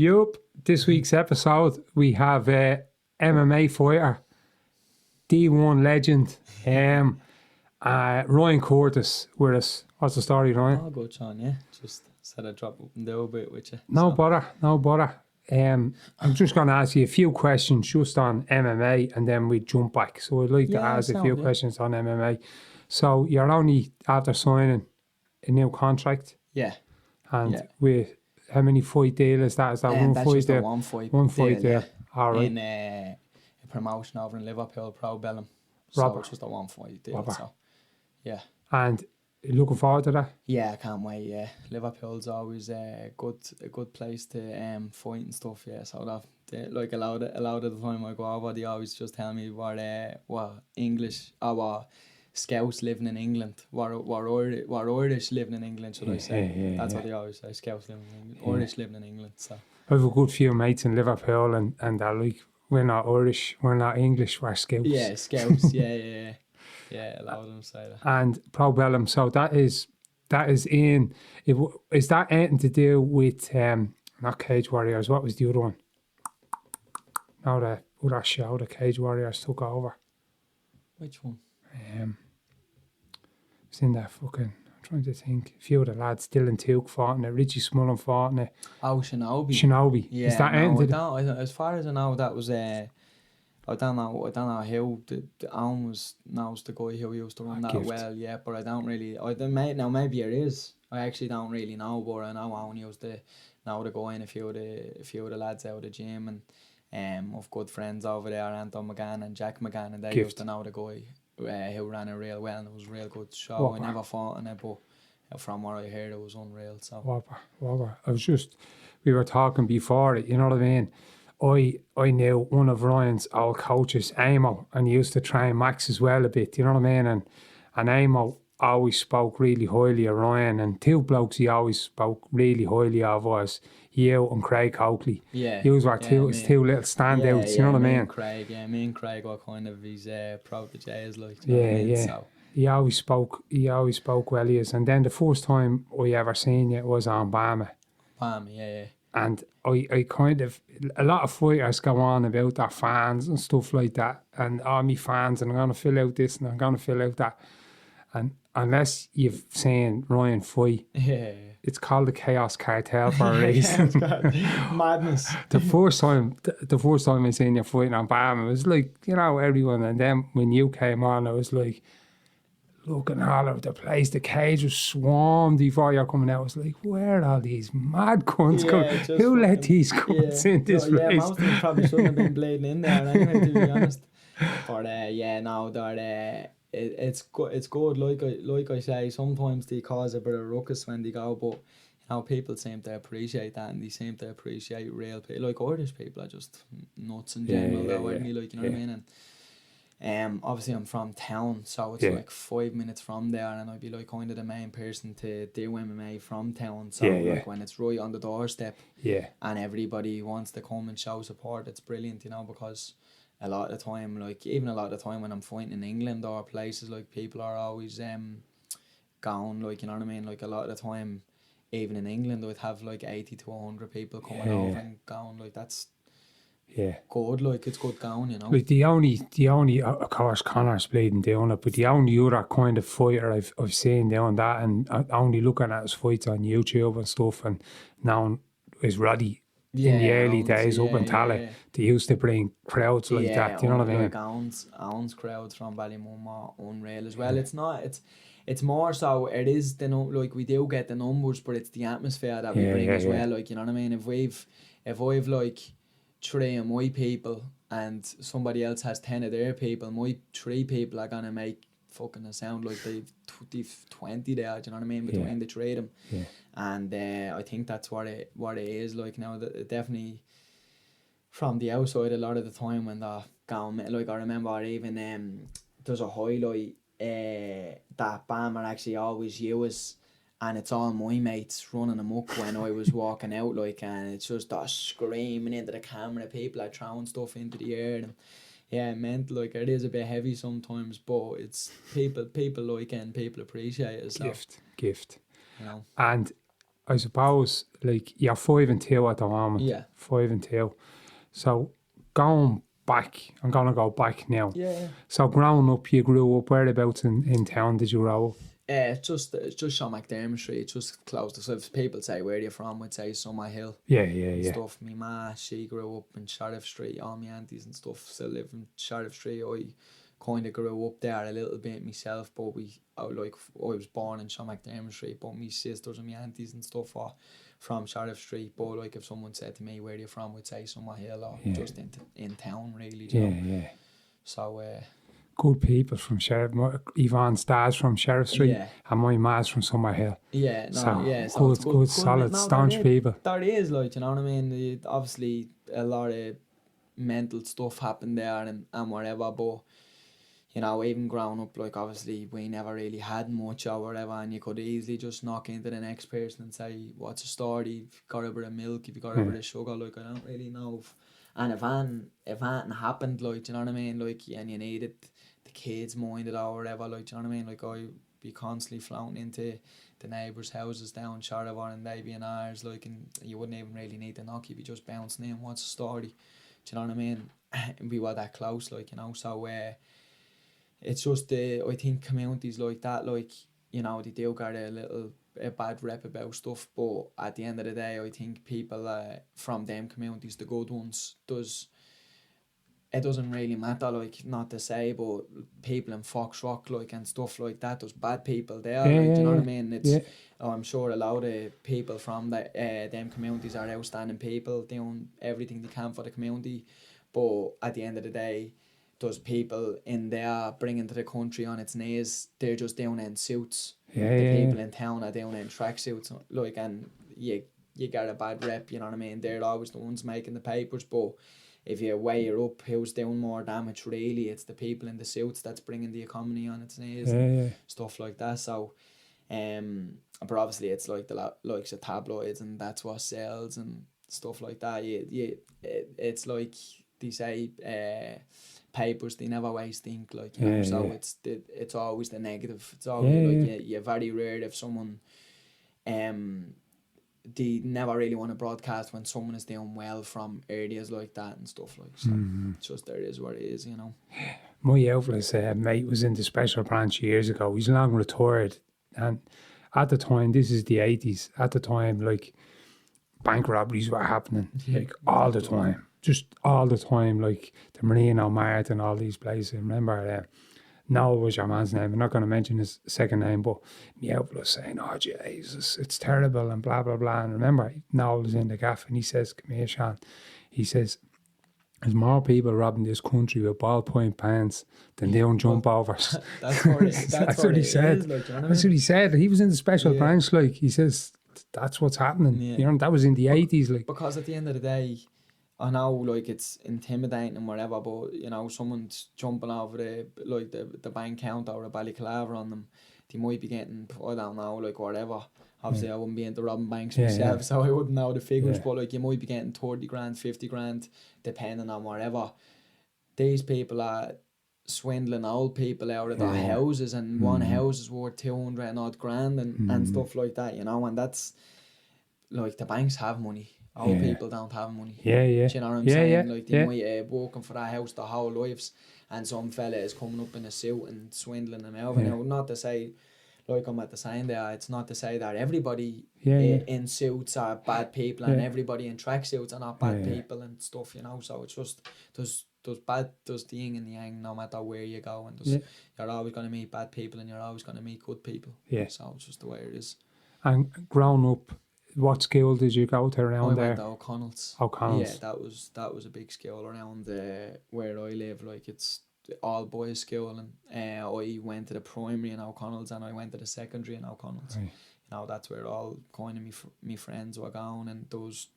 Yup, this week's episode we have MMA fighter, D1 legend, Ryan Curtis with us. What's the story, Ryan? Oh, good, Sean, yeah. Just said I'd drop up and down a bit with you. No bother. I'm just going to ask you a few questions just on MMA and then we jump back. So I'd like to ask a few questions on MMA. So you're only after signing a new contract? Yeah. And with how many fight deal is that? Is that one that's fight just deal? one fight deal. All right. In a promotion over in Liverpool, Pro Bellum. Robert. So it's just a one fight deal. Robert. So, yeah. And looking forward to that? Yeah, I can't wait, yeah. Liverpool's always a good place to fight and stuff, yeah. So that like a lot of the time I go over, they always just tell me what English or what Scouts living in England, what Irish living in England, should I say. That's what they always say, Scouts living in England, Irish living in England. So I have a good few mates in Liverpool and they're like, we're not Irish, we're not English, we're Scouts. Yeah, Scouts, yeah. Yeah, a lot of them say that. And Pro Bellum, so that is in, is that anything to do with, not Cage Warriors, what was the other one? No, the other show, the Cage Warriors took over. Which one? It's in that fucking, I'm trying to think, a few of the lads, Dylan Tuke fought in it, Richie Smullen fought in it. Oh, Shinobi. Yeah, is that anything as far as I know, that was I don't know who the Owen knows the guy who used to run that well, yeah, but I don't really, now maybe it is, I actually don't really know, but I know Owen used to know the guy and a few of the lads out of the gym, and of good friends over there, Anton McGann and Jack McGann, and they used to know the guy who ran it real well, and it was a real good show. I never fought in it, but from what I heard, it was unreal. So Whopper. We were talking before it, you know what I mean? I knew one of Ryan's old coaches, Amo, and he used to train Max as well a bit, you know what I mean? And Amo always spoke really highly of Ryan, and two blokes he always spoke really highly of was you and Craig Coakley. Yeah. He was two little standouts, you know what I mean? Me and Craig were kind of his proteges, like. So. He always spoke well, he is. And then the first time I ever seen you was on Bama. Yeah. And I kind of, a lot of fighters go on about their fans and stuff like that. And me fans, and I'm going to fill out this and I'm going to fill out that. And unless you've seen Ryan fight, it's called the Chaos Cartel for a reason. Madness. The first time I seen you fighting on Bama, it was like, you know, everyone. And then when you came on, it was like, looking all over the place, the cage was swarmed before you're coming out. I was like, where are all these mad cunts coming? Who let these cunts in this race? Yeah, most of them probably shouldn't have been bleeding in there anyway, to be honest. But it's good. Like I say, sometimes they cause a bit of ruckus when they go, but you know, people seem to appreciate that, and they seem to appreciate real people. Like Irish people are just nuts in general, like, you know what I mean? And obviously I'm from town, so it's like 5 minutes from there, and I'd be like kind of the main person to do MMA from town. So like when it's right on the doorstep, and everybody wants to come and show support, it's brilliant, you know, because a lot of the time, like even a lot of the time when I'm fighting in England or places, like people are always gone, like, you know what I mean, like a lot of the time, even in England, I'd have like 80 to 100 people coming over and going, like that's good, like it's good going, you know. Like the only of course Connor's bleeding down it, but the only other kind of fighter I've seen doing that, and only looking at his fights on YouTube and stuff, and now is Roddy. In the early days up in Tally, they used to bring crowds like that, you know what I mean? Like Owen's crowds from Ballymun are unreal as well. It's more so, it is like we do get the numbers, but it's the atmosphere that we bring as well, like, you know what I mean? If I've like 3 of my people and somebody else has 10 of their people, my 3 people are gonna make fucking a sound like they've 20 there, do you know what I mean, between the 3 of them. And I think that's what it is like now. That definitely from the outside, a lot of the time when they're going, like I remember even there's a highlight that Bammer actually always uses, and it's all my mates running amok when I was walking out, like, and it's just screaming into the camera, people are throwing stuff into the air, and yeah, it meant like it is a bit heavy sometimes, but it's people like it and people appreciate it. So. Gift. You know. And I suppose, like, you're 5-2 at the moment. Yeah. 5-2. So going back, I'm going to go back now. Yeah. So growing up, you grew up, whereabouts in town did you grow up? It's just Sean McDermott Street. It's just close to. So if people say where are you from, I'd say Summer Hill. Yeah. Stuff. My ma, she grew up in Sheriff Street. All my aunties and stuff still live in Sheriff Street. I kind of grew up there a little bit myself, but I was born in Sean McDermott Street, but my sisters and my aunties and stuff are from Sheriff Street. But like if someone said to me where are you from, I'd say Summer Hill or just in town really. You know? Yeah. So good people from Sheriff. Yvonne's dad's from Sheriff Street, and my ma's from Summer Hill. Yeah, no, so, yeah. So good, solid, staunch people. There is, like, you know what I mean? Obviously, a lot of mental stuff happened there and whatever, but, you know, even growing up, like, obviously, we never really had much or whatever, and you could easily just knock into the next person and say, what's the story? If you got a bit of milk, if you got a bit of sugar, like, I don't really know. And if anything happened, like, you know what I mean? Like, and you needed the kids minded or whatever, like, do you know what I mean? Like, I'd be constantly floating into the neighbours' houses down Charlestown and they'd be in ours, like, and you wouldn't even really need to knock, you'd be just bouncing in, what's the story? Do you know what I mean? And we were that close, like, you know, so it's just, I think communities like that, like, you know, they do get a bad rep about stuff, but at the end of the day, I think people from them communities, the good ones, it doesn't really matter, like, not to say, but people in Fox Rock, like, and stuff like that, there's bad people there, like, do you know what I mean? It's, I'm sure a lot of people from them communities are outstanding people, doing everything they can for the community, but at the end of the day, those people in there bringing to the country on its knees, they're just down in suits. People in town are down in tracksuits, like, and you get a bad rep, you know what I mean? They're always the ones making the papers, but if you weigh her up, who's doing more damage really? It's the people in the suits that's bringing the economy on its knees and stuff like that. So, but obviously it's like the likes of tabloids and that's what sells and stuff like that. It's like they say, papers, they never waste ink, like, you know. So it's always the negative. It's always like you're very rare if someone they never really want to broadcast when someone is doing well from areas like that and stuff, like, so it's just there is what it is, you know. My eldest mate was in the special branch years ago. He's long retired, and at the time, this is the 80s, at the time, like, bank robberies were happening, like, all the time, just all the time, like the Marino Mart and all these places. I remember Noel was your man's name. I'm not going to mention his second name, but Meow was saying, oh, Jesus, it's terrible and blah, blah, blah. And remember, Noel was in the gaff and he says, come here, Sean. He says, there's more people robbing this country with ballpoint pens than doing jump overs. That's what he said. Like, you know what I mean? That's what he said. He was in the special branch, like, he says, that's what's happening. You know, that was in the 80s. Like, because at the end of the day, I know, like, it's intimidating and whatever, but, you know, someone's jumping over the bank counter or a balaclava on them, they might be getting, I don't know, like, whatever. Obviously, I wouldn't be into robbing banks myself, so I wouldn't know the figures, but, like, you might be getting 30 grand, 50 grand, depending on whatever. These people are swindling old people out of their houses, and one house is worth 200 and odd grand and stuff like that, you know, and that's, like, the banks have money. Old people don't have money. Do you know what I'm saying? Like, they might working for that house their whole lives, and some fella is coming up in a suit and swindling them out. Now, not to say, like I'm at the saying there, it's not to say that everybody in suits are bad people and everybody in tracksuits are not bad people and stuff, you know. So it's just there's the yin and the yang no matter where you go, and you're always going to meet bad people and you're always going to meet good people. So it's just the way it is. And grown up, what school did you go to around there? I went to O'Connell's. O'Connell's. Yeah, that was a big school around where I live. Like, it's all boys school, and I went to the primary in O'Connell's and I went to the secondary in O'Connell's. Right. You know, that's where all kind of me friends were going, and those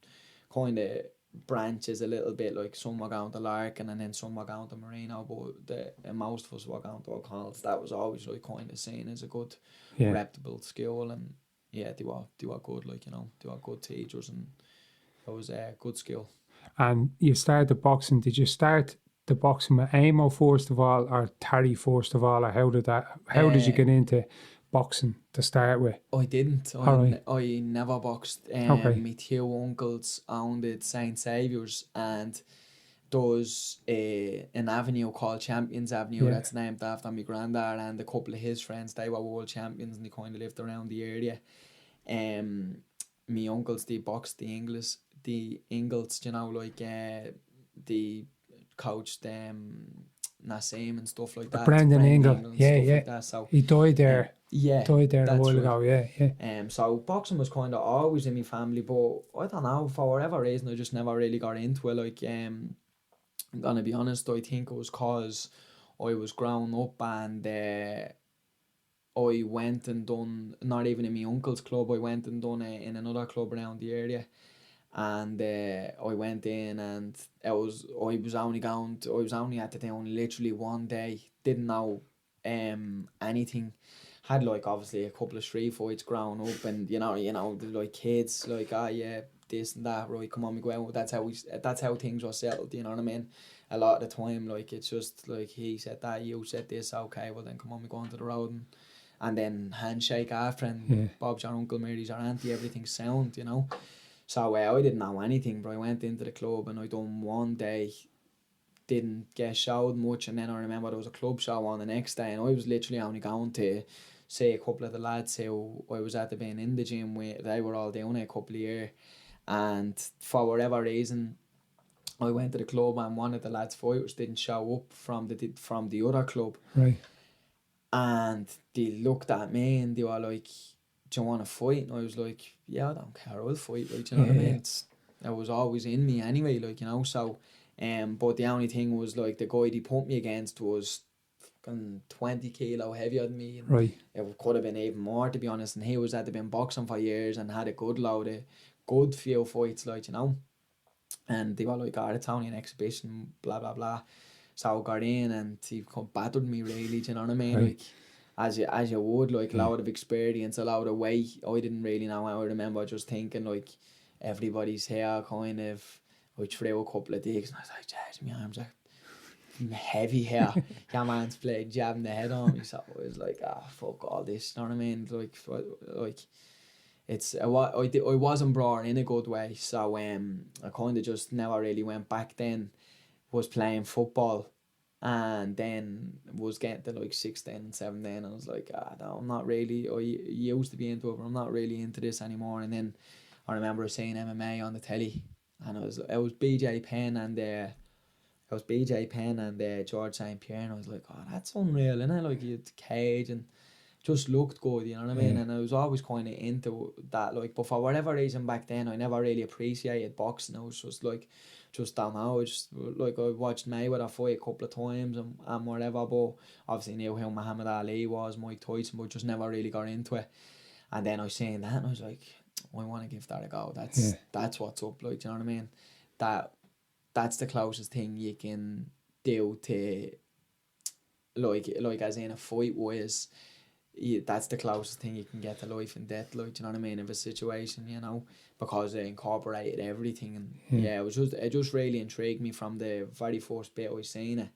kind of branches a little bit, like some were going to Larkin and then some were going to Marino, but most of us were going to O'Connell's. That was always like kind of seen as a good reputable school, and they were good, like, you know, they were good teachers, and it was a good skill. And you started boxing. Did you start the boxing with Amo first of all, or Terry first of all, or how did you get into boxing to start with? I didn't. Alright. I never boxed. Okay. My two uncles owned it St. Saviour's, and there's an avenue called Champions Avenue Yeah. that's named after my granddad, and a couple of his friends, they were world champions and they kind of lived around the area. My uncles, they boxed the Ingles, you know, like they coached Nassim and stuff like that. Brendan Ingle. and Yeah, stuff yeah. like that. So He died there. yeah, Died there a that's while right. ago. Yeah. So boxing was kind of always in my family, but I don't know, for whatever reason I just never really got into it. Like I'm gonna be honest, I think it was cause I was growing up and I went and done, not even in my uncle's club, I went and done it in another club around the area. And I went in, and I was only at the town literally one day, didn't know anything. Had like obviously a couple of street fights growing up, and you know like kids like yeah, this and that, right, come on, we go out. That's how things were settled, you know what I mean? A lot of the time, like, it's just like he said that, you said this, okay, well then come on, we go onto the road, and then handshake after, and Bob's your uncle, Mary's your auntie, everything's sound, you know. So I didn't know anything, but I went into the club and I done one day, didn't get showed much, and then I remember there was a club show on the next day, and I was literally only going to see a couple of the lads who I was at the being in the gym with. They were all doing it a couple of years, and for whatever reason I went to the club, and one of the lads' fighters didn't show up from the other club. Right. And they looked at me and they were like, do you want to fight? And I was like, yeah, I don't care, I'll fight, like, you know what I mean? It was always in me anyway, like, you know. So but the only thing was, like, the guy they put me against was 20 kilo heavier than me, and Right. it could have been even more, to be honest. And he had been boxing for years and had a good few fights, like, you know. And they were like, it's only an exhibition, blah blah blah. So I got in and he battered me, really, do you know what I mean? Right. Like, as you would, like, a lot of experience, a lot of weight. I didn't really know. I remember just thinking, like, everybody's here kind of, I threw a couple of digs and I was like, jeez, my arms are heavy here. Your man's playing jabbing the head on me. So I was like, fuck all this, you know what I mean? Like it's I wasn't brought in a good way, so I kind of just never really went back. Then was playing football, and then was getting to like 16 and 17, and I was like, no, I'm not really, I used to be into it, but I'm not really into this anymore. And then I remember seeing MMA on the telly, and it was BJ Penn and George St. Pierre, and I was like, that's unreal, isn't it? Like, you had Cage, and just looked good, you know what I mean? And I was always kind of into that, like, but for whatever reason back then, I never really appreciated boxing. I was just like, don't know, I just, like, I watched Mayweather fight a couple of times and whatever, but obviously knew who Muhammad Ali was, Mike Tyson, but just never really got into it. And then I seen that and I was like, I want to give that a go. That's what's up, like, you know what I mean? That's the closest thing you can do to, like as in a fight was, that's the closest thing you can get to life and death, like, do you know what I mean, of a situation, you know, because it incorporated everything. And it just really intrigued me from the very first bit I seen it.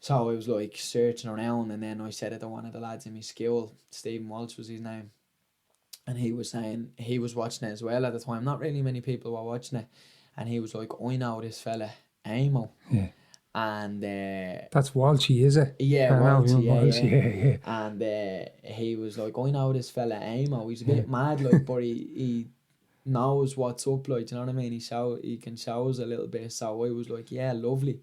So I was like searching around, and then I said it to one of the lads in my school, Stephen Walsh was his name, and he was saying he was watching it as well at the time. Not really many people were watching it, and he was like, I know this fella Amo. Yeah. And that's Walshy, is it? Yeah, Walshy, yeah. And he was like, I know this fella Amo. He's a bit mad, like, but he knows what's up, like, do you know what I mean? He can show us a little bit. So I was like, yeah, lovely,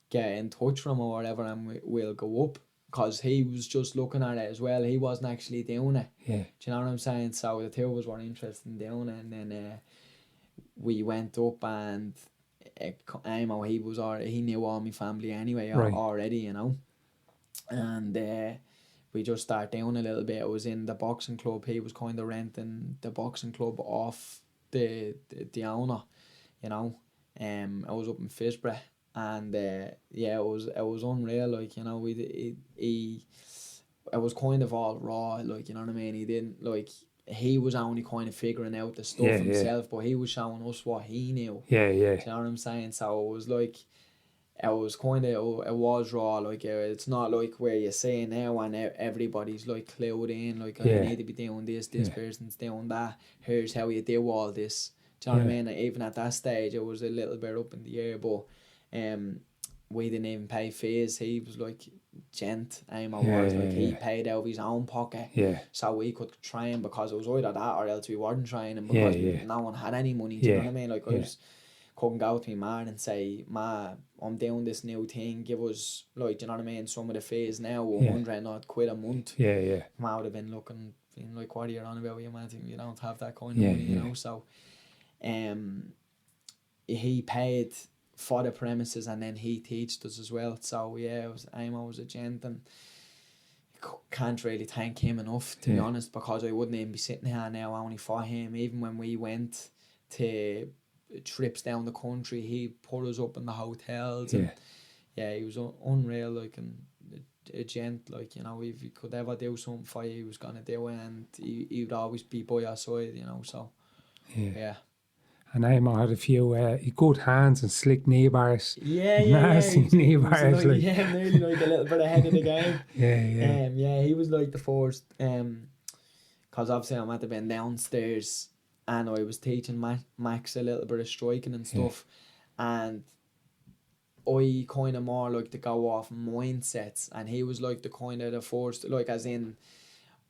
get in touch with him or whatever, and we'll go up, because he was just looking at it as well. He wasn't actually doing it. Yeah. Do you know what I'm saying? So the two of us were interested in doing it, and then we went up, and Amo, he knew all my family anyway, right, already, you know. And we just started doing a little bit. I was in the boxing club. He was kind of renting the boxing club off the owner, you know. I was up in Fisborough, and it was unreal, like, you know. It was kind of all raw, like, you know what I mean. He didn't, like, he was only kind of figuring out the stuff himself, but he was showing us what he knew. Yeah. Do you know what I'm saying? So it was like, it was kind of, it was raw, like, it's not like where you say now and everybody's like clued in, like, oh, you need to be doing this person's doing that, here's how you do all this, do you know what I mean? Even at that stage it was a little bit up in the air, but we didn't even pay fees. He was like gent, he paid out of his own pocket, so we could train, because it was either that or else we weren't training, because no one had any money, do you know what I mean? Like, I couldn't go to my man and say, Ma, I'm doing this new thing, give us, like, do you know what I mean, some of the fees now, 100 not quid a month. Ma would have been looking, being like, what are you on about, you man? You don't have that kind of money, you know. So he paid for the premises, and then he taught us as well. So it was, Amo was a gent, and can't really thank him enough, to be honest, because I wouldn't even be sitting here now only for him. Even when we went to trips down the country, he put us up in the hotels, and he was unreal, like, and a gent, like, you know, if he could ever do something for you, he was gonna do it, and he would always be by your side, you know. So and Amo had a few good hands and slick knee bars. Nasty knee bars. Like, nearly like a little bit ahead of the game. He was like the first, because obviously I might have been downstairs, and I was teaching Max a little bit of striking and stuff, and I kind of more like to go off mindsets, and he was like the kind of the first, like, as in,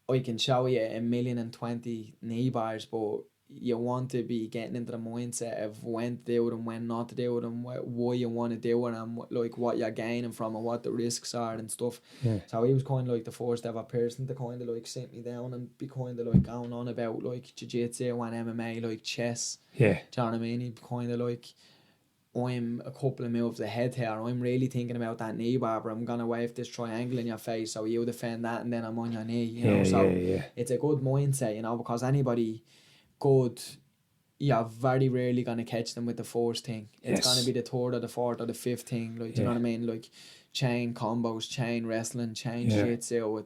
I can show you 1,020,000 knee bars, but you want to be getting into the mindset of when to do it and when not to do it, and why you want to do it, and like what you're gaining from it, what the risks are and stuff. So he was kind of like the first ever person to kind of like sit me down and be kind of like going on about like jiu-jitsu and MMA, like chess. Do you know what I mean? He'd kind of like, I'm a couple of moves ahead here, I'm really thinking about that knee bar, but I'm gonna wave this triangle in your face, so you defend that, and then I'm on your knee, you know. So it's a good mindset, you know, because anybody good, you're very rarely going to catch them with the first thing. It's going to be the third or the fourth or the fifth thing, like, do you know what I mean? Like, chain combos, chain wrestling, chain jiu-jitsu.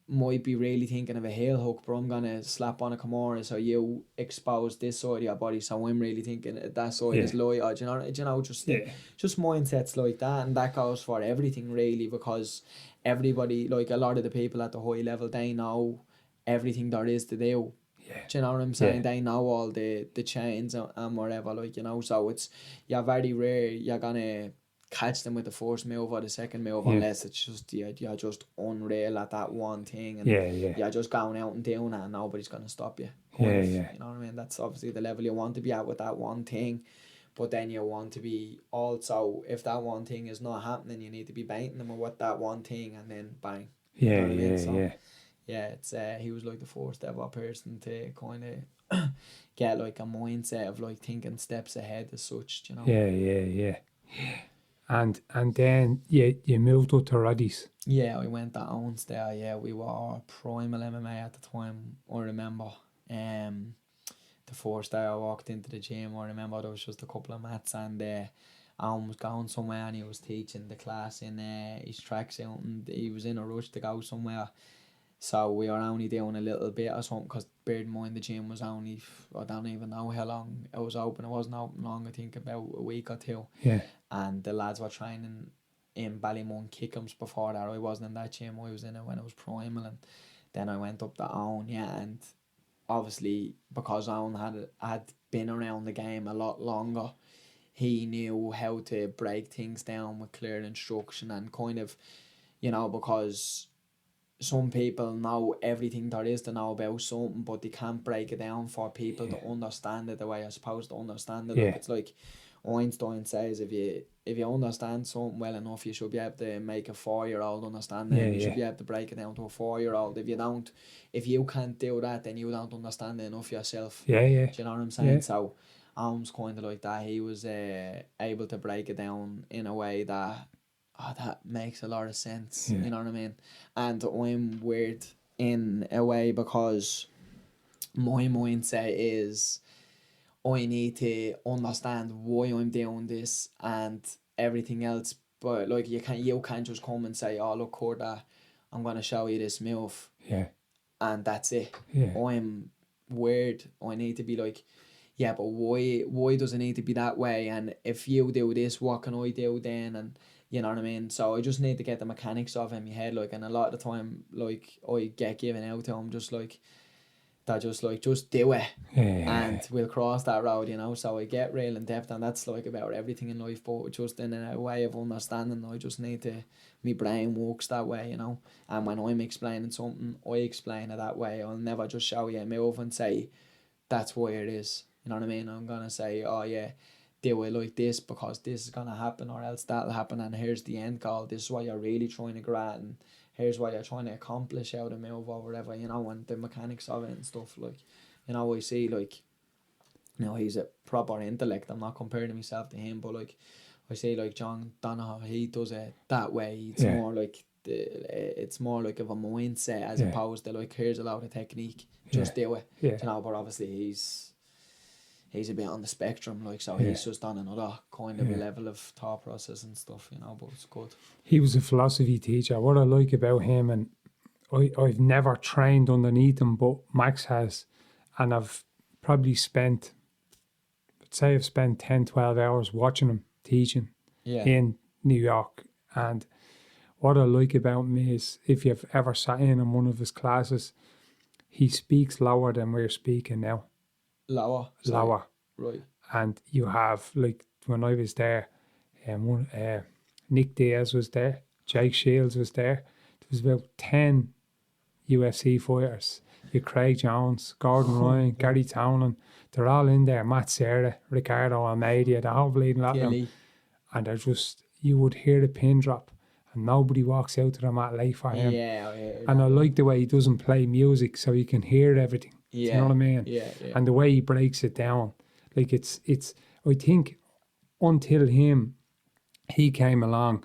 Might be really thinking of a heel hook, but I'm going to slap on a Kimura, so you expose this side of your body, so I'm really thinking that side is low. Just mindsets like that, and that goes for everything really, because everybody, like a lot of the people at the high level, they know everything there is to do. Do you know what I'm saying? They know all the chains and whatever, like, you know. So it's, you're very rare you're gonna catch them with the first move or the second move, unless it's just you're just unreal at that one thing, and you're just going out and doing it, and nobody's gonna stop you. You know what I mean? That's obviously the level you want to be at with that one thing, but then you want to be also, if that one thing is not happening, you need to be baiting them with that one thing, and then bang. You know what I mean? It's he was like the first ever person to kind of get like a mindset of like thinking steps ahead as such, you know. And then you moved up to Roddy's. I went to Owens there. We were primal MMA at the time, I remember. The first day I walked into the gym, I remember there was just a couple of mats, and Owen was going somewhere, and he was teaching the class in his tracksuit, and he was in a rush to go somewhere. So we were only doing a little bit or something, because bear in mind the gym was only, I don't even know how long it was open. It wasn't open long, I think about a week or two. And the lads were training in Ballymun Kickums before that. I wasn't in that gym, I was in it when it was primal, and then I went up to Owen, and obviously because Owen had been around the game a lot longer, he knew how to break things down with clear instruction, and kind of, you know, because some people know everything there is to know about something, but they can't break it down for people to understand it the way you're supposed to understand it. Like, it's like Einstein says, if you understand something well enough, you should be able to make a 4-year-old understand it. You should be able to break it down to a 4-year-old. If you can't do that, then you don't understand it enough yourself. Do you know what I'm saying? So Alm's kind of like that. He was able to break it down in a way that makes a lot of sense. You know what I mean? And I'm weird in a way, because my mindset is I need to understand why I'm doing this and everything else. But like, you can't just come and say, oh look, Corda, I'm gonna show you this move, and that's it. I'm weird. I need to be like, yeah, but why does it need to be that way? And if you do this, what can I do then? And you know what I mean? So I just need to get the mechanics of it in my head, like, and a lot of the time, like, I get given out to him just like that, just like, just do it, and we'll cross that road, you know. So I get real in depth, and that's like about everything in life, but just in a way of understanding, I just need to, my brain works that way, you know. And when I'm explaining something, I explain it that way. I'll never just show you a move and say that's why it is, you know what I mean? I'm gonna say, oh yeah, do it like this because this is gonna happen, or else that'll happen, and here's the end goal. This is what you're really trying to grab, and here's what you're trying to accomplish out of move or whatever, you know, and the mechanics of it and stuff. Like, you know, I see, like, you know, he's a proper intellect. I'm not comparing myself to him, but like, I say, like, John Donoghue, he does it that way. It's more like it's more like of a mindset as opposed to like, here's a lot of technique, just do it. You know, but obviously he's a bit on the spectrum, like, so he's just on another kind of a level of thought process and stuff, you know, but it's good. He was a philosophy teacher. What I like about him, and I've never trained underneath him, but Max has, and I've probably spent, I'd say I've spent 10, 12 hours watching him teaching in New York. And what I like about him is, if you've ever sat in one of his classes, he speaks lower than we're speaking now. Lower. Right. And you have, like, when I was there, Nick Diaz was there, Jake Shields was there. There was about 10 UFC fighters. You Craig Jones, Gordon Ryan, Gary Townend, they're all in there. Matt Serra, Ricardo Almeida, the whole bleeding lot of them. And they're just, you would hear the pin drop, and nobody walks out to the mat late for him. And I like the way he doesn't play music, so you can hear everything. You know what I mean? And the way he breaks it down, like, it's I think until he came along,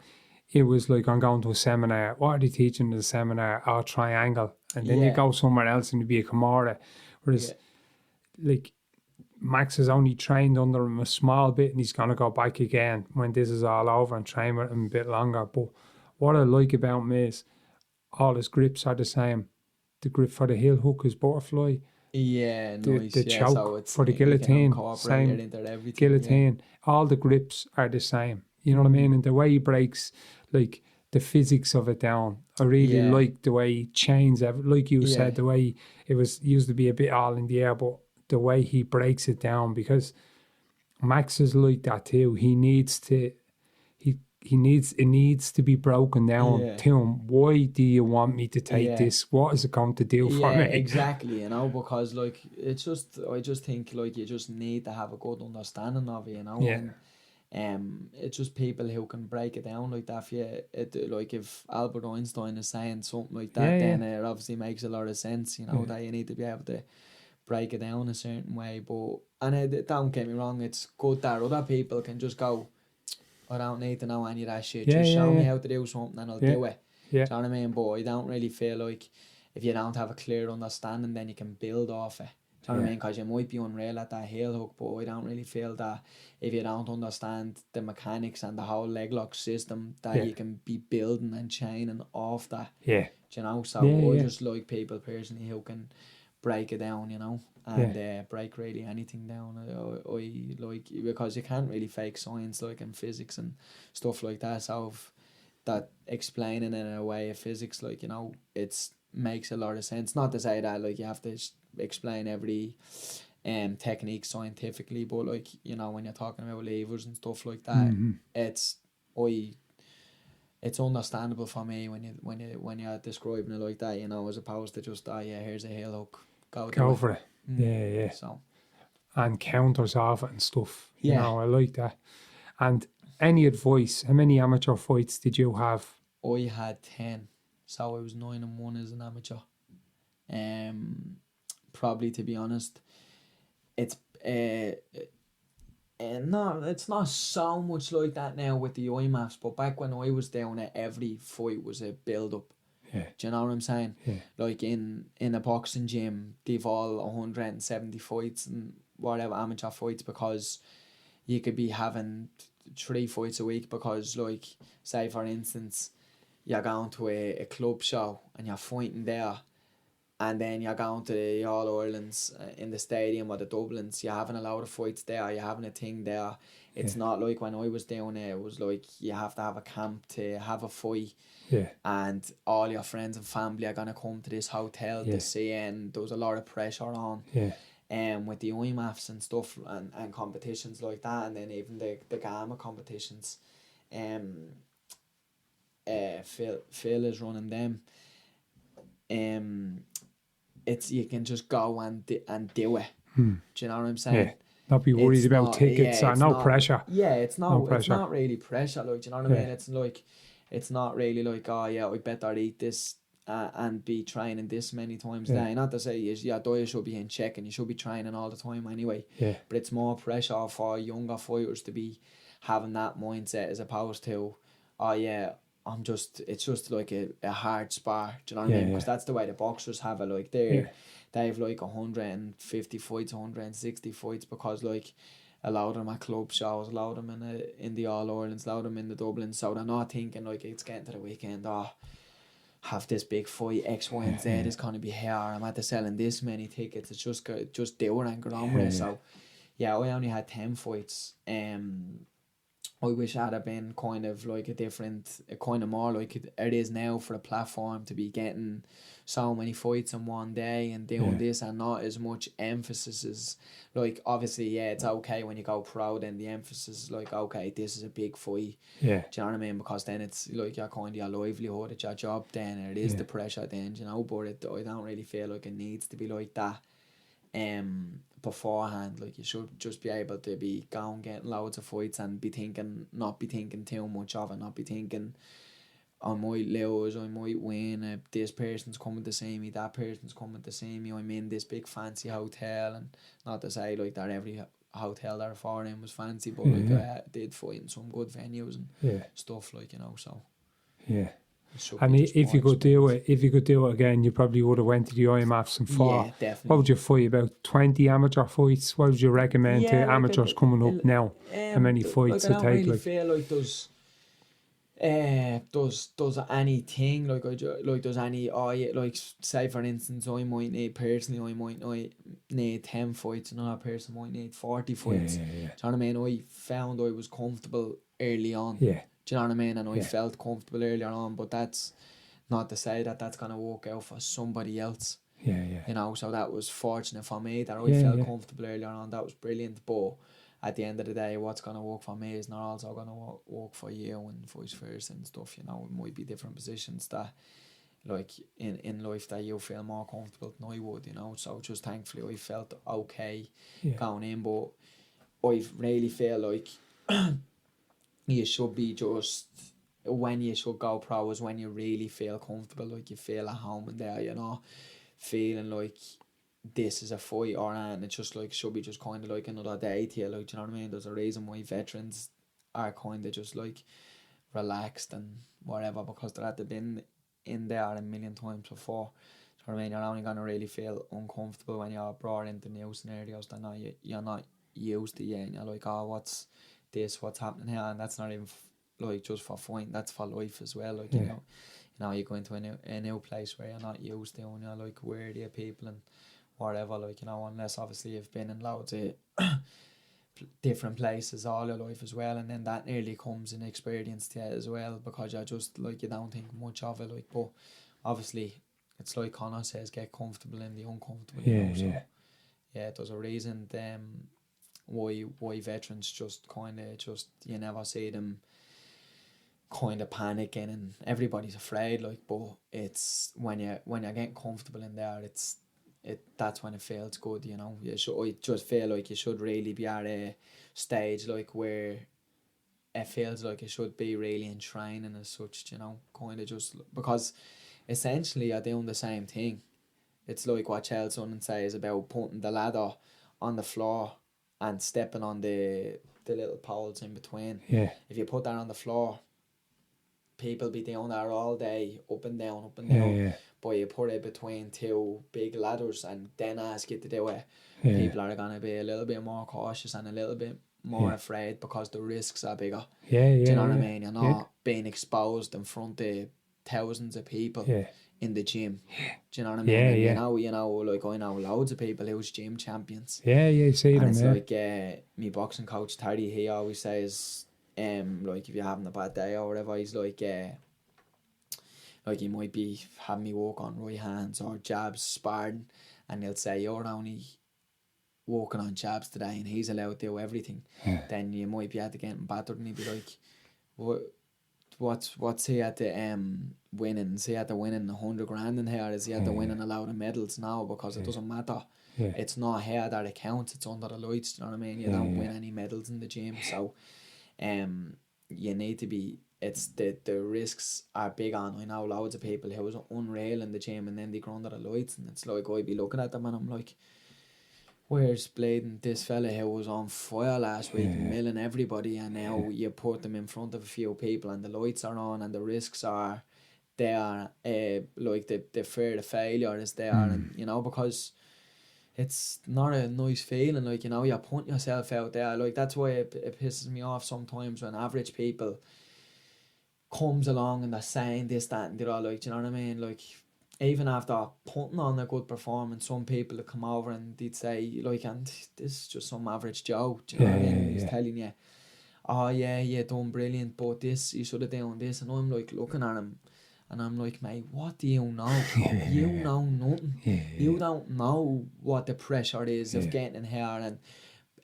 it was like, I'm going to a seminar. What are they teaching in the seminar? Oh, triangle. And then you go somewhere else and it'd be a Kimura. Whereas, like, Max has only trained under him a small bit, and he's going to go back again when this is all over and train with him a bit longer. But what I like about him is all his grips are the same. The grip for the heel hook is butterfly. Nice. The choke so for the guillotine, same. Guillotine, all the grips are the same. You know what I mean? And the way he breaks, like, the physics of it down, I really like the way he chains like you said, the way it was used to be a bit all in the air, but the way he breaks it down, because Max is like that too. He needs to, it needs to be broken down to him. Why do you want me to take this? What is it going to do for me? Exactly, you know, because, like, it's just, I just think, like, you just need to have a good understanding of it, you know. And it's just people who can break it down like that. Like, if Albert Einstein is saying something like that, then it obviously makes a lot of sense, you know, that you need to be able to break it down a certain way. But, and don't get me wrong, it's good that other people can just go, I don't need to know any of that shit. Just show me how to do something and I'll do it. Do you know what I mean? But I don't really feel like if you don't have a clear understanding, then you can build off it. Do you know what I mean? Because you might be unreal at that heel hook, but I don't really feel that if you don't understand the mechanics and the whole leg lock system, that you can be building and chaining off that. Do you know? So I just like people personally who can break it down, you know, and break really anything down. I like, because you can't really fake science, like, in physics and stuff like that. So that explaining in a way of physics, like, you know, it's makes a lot of sense. Not to say that, like, you have to explain every technique scientifically, but, like, you know, when you're talking about levers and stuff like that, it's understandable for me when you're describing it like that, you know, as opposed to just, here's a heel hook, go for it. So, and counters off it and stuff. You know, I like that. And any advice? How many amateur fights did you have? I had 10, so I was 9-1 as an amateur. Probably, to be honest, it's no, it's not so much like that now with the IMAFs, but back when I was down it, every fight was a build up. Do you know what I'm saying? Like, in a boxing gym, they've all 170 fights and whatever, amateur fights, because you could be having 3 fights a week, because, like, say for instance, you're going to a club show and you're fighting there and then you're going to the All-Irelands in the stadium or the Dublins, you're having a lot of fights there, you're having a thing there. It's not like when I was down there, it was like you have to have a camp to have a fight. Yeah. And all your friends and family are going to come to this hotel to see, and there was a lot of pressure on. Yeah. With the IMAFs and stuff and competitions like that, and then even the Gamma competitions. Phil is running them. It's you can just go and do it. Do you know what I'm saying? Yeah. Not be worried about tickets or no pressure. Yeah, it's not. No It's not really pressure. Like, do you know what I mean? It's like, it's not really like, oh yeah, I better eat this and be training this many times a day. Not to say your diet should be in check and you should be training all the time anyway. Yeah. But it's more pressure for younger fighters to be having that mindset as opposed to, oh yeah, it's just like a hard spar. Do you know what I mean? Because that's the way the boxers have it. Like they have like 150 fights, 160 fights, because like a lot of them at club shows, a lot of them in the All-Irelands, a lot of them in the Dublin. So they're not thinking like it's getting to the weekend, have this big fight, X, Y, and Z is going to be here. I'm at the selling this many tickets. It's just do it and get on with it. So yeah, I only had 10 fights. I wish I'd have been kind of like kind of more like it is now for the platform to be getting so many fights in one day and doing this, and not as much emphasis as, like, obviously, it's okay when you go pro, then the emphasis is like, okay, this is a big fight. Yeah. Do you know what I mean? Because then it's like your kind of your livelihood, it's your job then, and it is the pressure then, you know, but I don't really feel like it needs to be like that. Beforehand, like, you should just be able to be going getting loads of fights and not be thinking too much of it, not be thinking I might lose, I might win, this person's coming to see me, that person's coming to see me, I'm in this big fancy hotel, and not to say like that every hotel that I fought in was fancy, but like I did fight in some good venues and stuff, like, you know, so and if you could do it again, you probably would have went to the IMAFs and fought. Yeah, definitely. What would you fight? About 20 amateur fights? What would you recommend to amateurs coming up now? How many fights to take? I don't really feel like there's anything like there's any like, say for instance, I might need 10 fights, another person might need 40 fights. Do you know what I mean? I found I was comfortable early on. Do you know what I mean? And I felt comfortable earlier on, but that's not to say that that's going to work out for somebody else. You know, so that was fortunate for me that I felt comfortable earlier on. That was brilliant. But at the end of the day, what's going to work for me is not also going to work for you, and vice versa and stuff. You know, it might be different positions that, like, in life that you feel more comfortable than I would, you know. So just thankfully I felt okay going in, but I really feel like you should be just, when you should go pro is when you really feel comfortable, like you feel at home in there, you know, feeling like this is a fight, and it's just like should be just kind of like another day to you, like, do you know what I mean? There's a reason why veterans are kind of just like relaxed and whatever, because they're at the been in there a million times before. Do you know what I mean? You're only going to really feel uncomfortable when you're brought into new scenarios that you're not used to yet, and you're like, oh, what's happening here? And that's not even like just for fun, that's for life as well, like, you know, you go into a new place where you're not used to, and you're like, where are the people and whatever, like, you know, unless obviously you've been in loads of different places all your life as well, and then that nearly comes in experience to you as well, because you're just like, you don't think much of it, like, but obviously it's like Conor says, get comfortable in the uncomfortable, you know, so there's a reason why veterans just kind of you never see them kind of panicking and everybody's afraid, like, but it's when you're getting comfortable in there, that's when it feels good, you know. I just feel like you should really be at a stage like where it feels like you should be really in training as such, you know, kind of just because essentially you're doing the same thing. It's like what Chelsea says about putting the ladder on the floor and stepping on the little poles in between. If you put that on the floor, people be down there all day, up and down. But you put it between two big ladders and then ask you to do it. People are going to be a little bit more cautious and a little bit more afraid because the risks are bigger. Do you know what I mean? You're not being exposed in front of thousands of people in the gym. Do you know what I mean? And you know, like I know loads of people who's gym champions. Yeah, you see and them. it's Yeah. like me boxing coach Terry, he always says, like if you're having a bad day or whatever, he's like he might be having me work on right hands or jabs, sparring, and he'll say you're only working on jabs today, and he's allowed to do everything. Yeah. Then you might be at the getting battered, and he'd be like, what's he at the winning? Is he at the winning 100 grand in here? Is he at the winning a lot of medals now? Because it doesn't matter. Yeah. It's not here that it counts. It's under the lights. Do you know what I mean? You don't win any medals in the gym, so you need to be. It's the risks are big on. I know loads of people who was unreal in the gym, and then they go under the lights, and it's like I'd be looking at them and I'm like, where's blading this fella who was on fire last week, milling everybody, and now you put them in front of a few people and the lights are on and the risks are there, like the fear of failure is there, and you know, because it's not a nice feeling, like, you know, you're putting yourself out there. Like, that's why it pisses me off sometimes when average people comes along and they're saying this, that and the other, like, do you know what I mean? Like, even after putting on a good performance, some people would come over and they'd say, like, and this is just some average Joe, do you know what I mean? He's telling you, oh yeah, you done brilliant, but this, you should have done this, and I'm like looking at him and I'm like, mate, what do you know? You know nothing. You don't know what the pressure is of getting in here and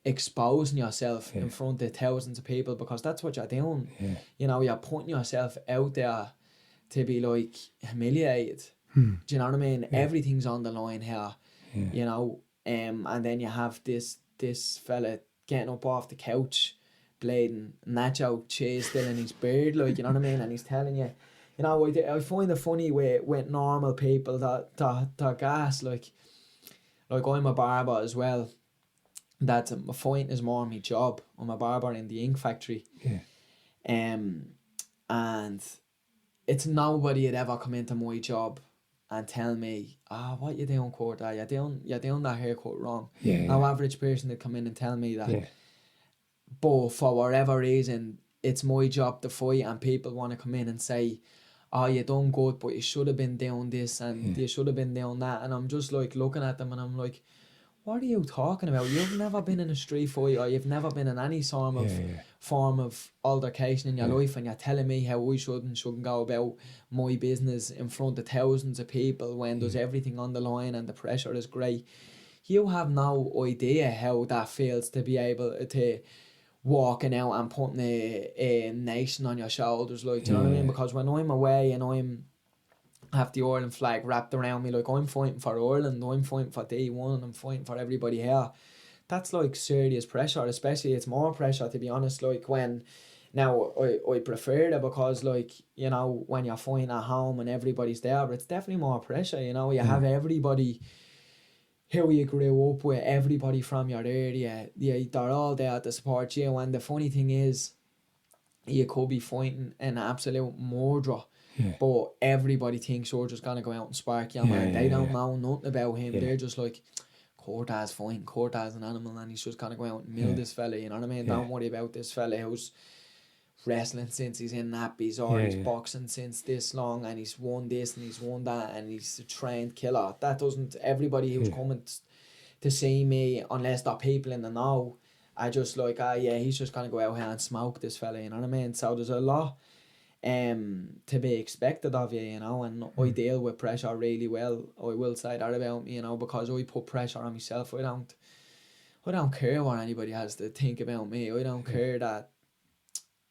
exposing yourself in front of thousands of people, because that's what you're doing. You know, you're putting yourself out there to be like humiliated. Do you know what I mean? Everything's on the line here. You know, and then you have this fella getting up off the couch, blading nacho cheese still in his beard, like, you know what I mean? And he's telling you, you know, I find it funny with normal people that gas, like I'm a barber as well. That fighting is more my job. I'm a barber in the ink factory. And it's nobody had ever come into my job and tell me, what you doing, Court? You're doing that haircut wrong. No average person would come in and tell me that. But for whatever reason, it's my job to fight, and people want to come in and say, oh, you done good, but you should have been doing this and you should have been doing that. And I'm just like looking at them and I'm like, what are you talking about? You've never been in a street fight, or you've never been in any form of altercation in your life, and you're telling me how I shouldn't go about my business in front of thousands of people when there's everything on the line and the pressure is great. You have no idea how that feels to be able to walking out and putting a nation on your shoulders, like, do you know what I mean? Because when I'm away and I'm have the Ireland flag wrapped around me, like, I'm fighting for Ireland, I'm fighting for D1, and I'm fighting for everybody here. That's like serious pressure, especially it's more pressure, to be honest, like when now I prefer it, because, like, you know, when you're fighting at home and everybody's there, but it's definitely more pressure, you know, you have everybody who you grew up with, everybody from your area, they're all there to support you. And the funny thing is, you could be fighting an absolute murderer, but everybody thinks you're just gonna go out and spark your man. They don't know nothing about him. They're just like, Cortaz fine, Cortaz an animal, and he's just gonna go out and mill this fella, you know what I mean? Don't worry about this fella who's wrestling since he's in nappies, or he's boxing since this long, and he's won this and he's won that, and he's a trained killer. That doesn't, everybody who's coming to see me, unless they're people in the know, I just like, he's just gonna go out here and smoke this fella, you know what I mean? So there's a lot to be expected of you, you know, and I deal with pressure really well. I will say that about me, you know, because I put pressure on myself. I don't care what anybody has to think about me. I don't care that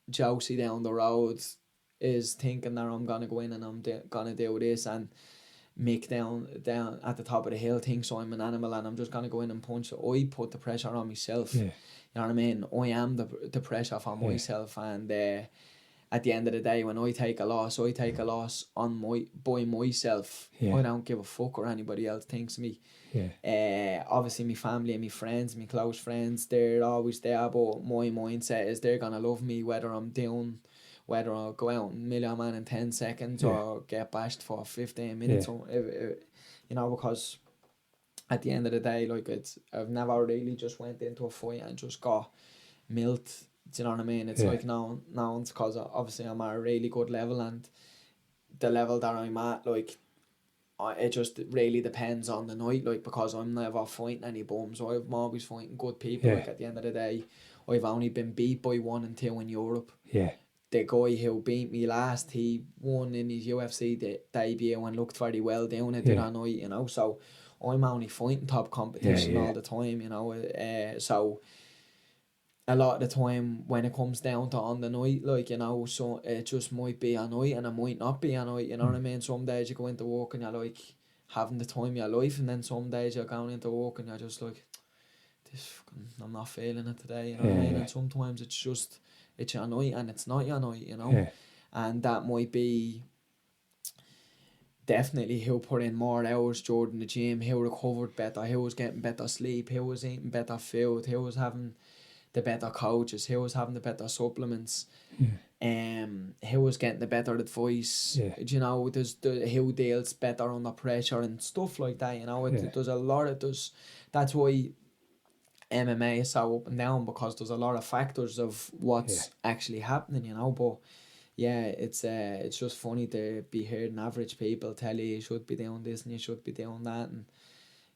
Josie down the road is thinking that I'm gonna go in and I'm gonna do this, and Mick down at the top of the hill thinks I'm an animal and I'm just gonna go in and punch. I put the pressure on myself. You know what I mean? I am the pressure for myself, and at the end of the day, when I take a loss on by myself. I don't give a fuck what anybody else thinks of me. Obviously my family and my friends, my close friends, they're always there, but my mindset is they're gonna love me whether I'll go out and mill a man in 10 seconds or get bashed for 15 minutes, you know, because at the end of the day, like, I've never really just went into a fight and just got milled. Do you know what I mean? It's like now it's because obviously I'm at a really good level, and the level that I'm at, like, it just really depends on the night, like, because I'm never fighting any bums. So I'm always fighting good people. Like, at the end of the day, I've only been beat by 1 and 2 in Europe. Yeah. The guy who beat me last, he won in his UFC debut and looked very well down it that night, you know. So I'm only fighting top competition all the time, you know. So a lot of the time when it comes down to on the night, like, you know, so it just might be a night and it might not be a night, you know what I mean? Some days you go into work and you're like having the time of your life, and then some days you're going into work and you're just like, I'm not feeling it today, you know what I mean? And sometimes it's your night and it's not your night, you know. And that might be definitely who put in more hours during the gym, who recovered better, who was getting better sleep, who was eating better food, who was having the better coaches, who was having the better supplements, who was getting the better advice, you know, who deals better under pressure and stuff like that, you know. There's a lot of that's why MMA is so up and down, because there's a lot of factors of what's actually happening, you know. But yeah, it's just funny to be hearing average people tell you should be doing this and you should be doing that, and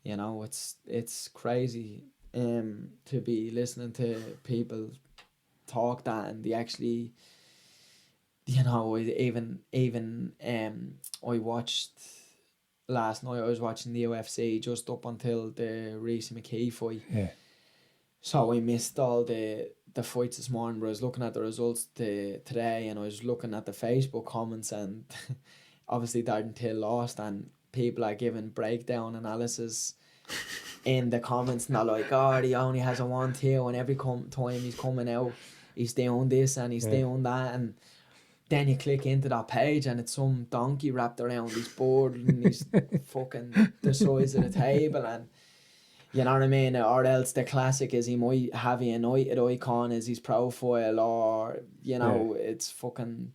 you know, it's crazy to be listening to people talk that, and they actually, you know, even I watched last night, I was watching the UFC just up until the Reece McKee fight. So I missed all the fights this morning, but I was looking at the results today, and I was looking at the Facebook comments, and obviously Darren Till lost, and people are giving breakdown analysis in the comments, and they're like, oh, he only has a 1-2, and every time he's coming out, he's doing this and he's doing that, and then you click into that page and it's some donkey wrapped around his board and he's fucking the size of the table, and you know what I mean? Or else the classic is he might have a United icon as his profile, or, you know, it's fucking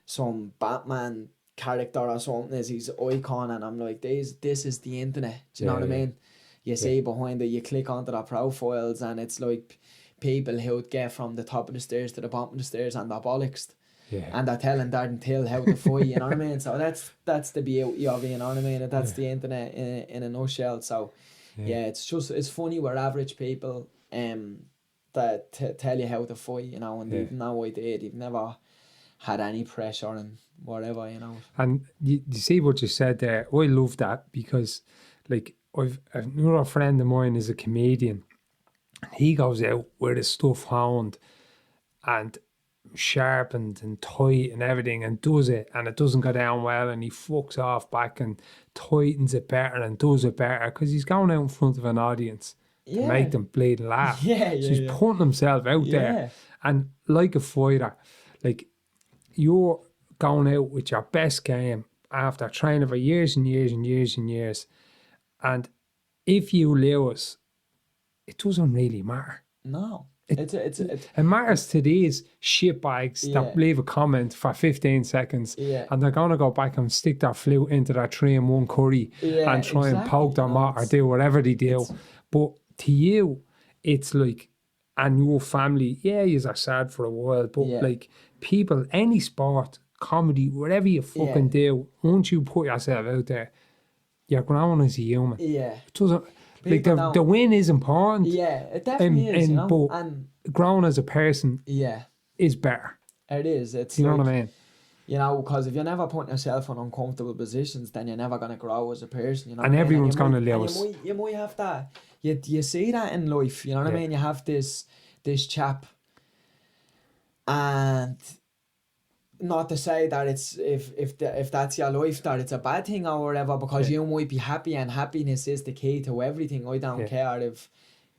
some Batman character or something as his icon, and I'm like, this is the internet. Do you know what I mean? You see behind it, you click onto their profiles, and it's like people who would get from the top of the stairs to the bottom of the stairs, and they're bollocksed. And they're telling Darren Till how to fight, you know what I mean? So that's the beauty of it, you know what I mean? That's the internet in a nutshell. So it's funny where average people that tell you how to fight, you know, and they've no idea, they've never had any pressure and whatever, you know. And you see what you said there, I love that, because like I've another friend of mine is a comedian, and he goes out with his stuff honed and sharpened and tight and everything, and does it, and it doesn't go down well, and he fucks off back and tightens it better and does it better, because he's going out in front of an audience to make them bleed and laugh. So he's putting himself out there. And like a fighter, like, you're going out with your best game after training for years and years and years and years, and if you lose, it doesn't really matter. No. It matters to these shitbags that leave a comment for 15 seconds and they're going to go back and stick their flute into their 3-in-1 curry and try and poke them out or do whatever they do. But to you, it's like, and your family, you are sad for a while, but like people, any sport, comedy, whatever you fucking do, once you put yourself out there, you're growing as a human. It doesn't... Like the win is important. It definitely is, you know. But and growing as a person is better. It is. It's, you know what I mean? You know, because if you're never putting yourself in uncomfortable positions, then you're never going to grow as a person. You know, and everyone's going to lose. You might have that. You see that in life. You know what I mean? You have this chap, and not to say that it's if that's your life that it's a bad thing or whatever, because you might be happy, and happiness is the key to everything. I don't care if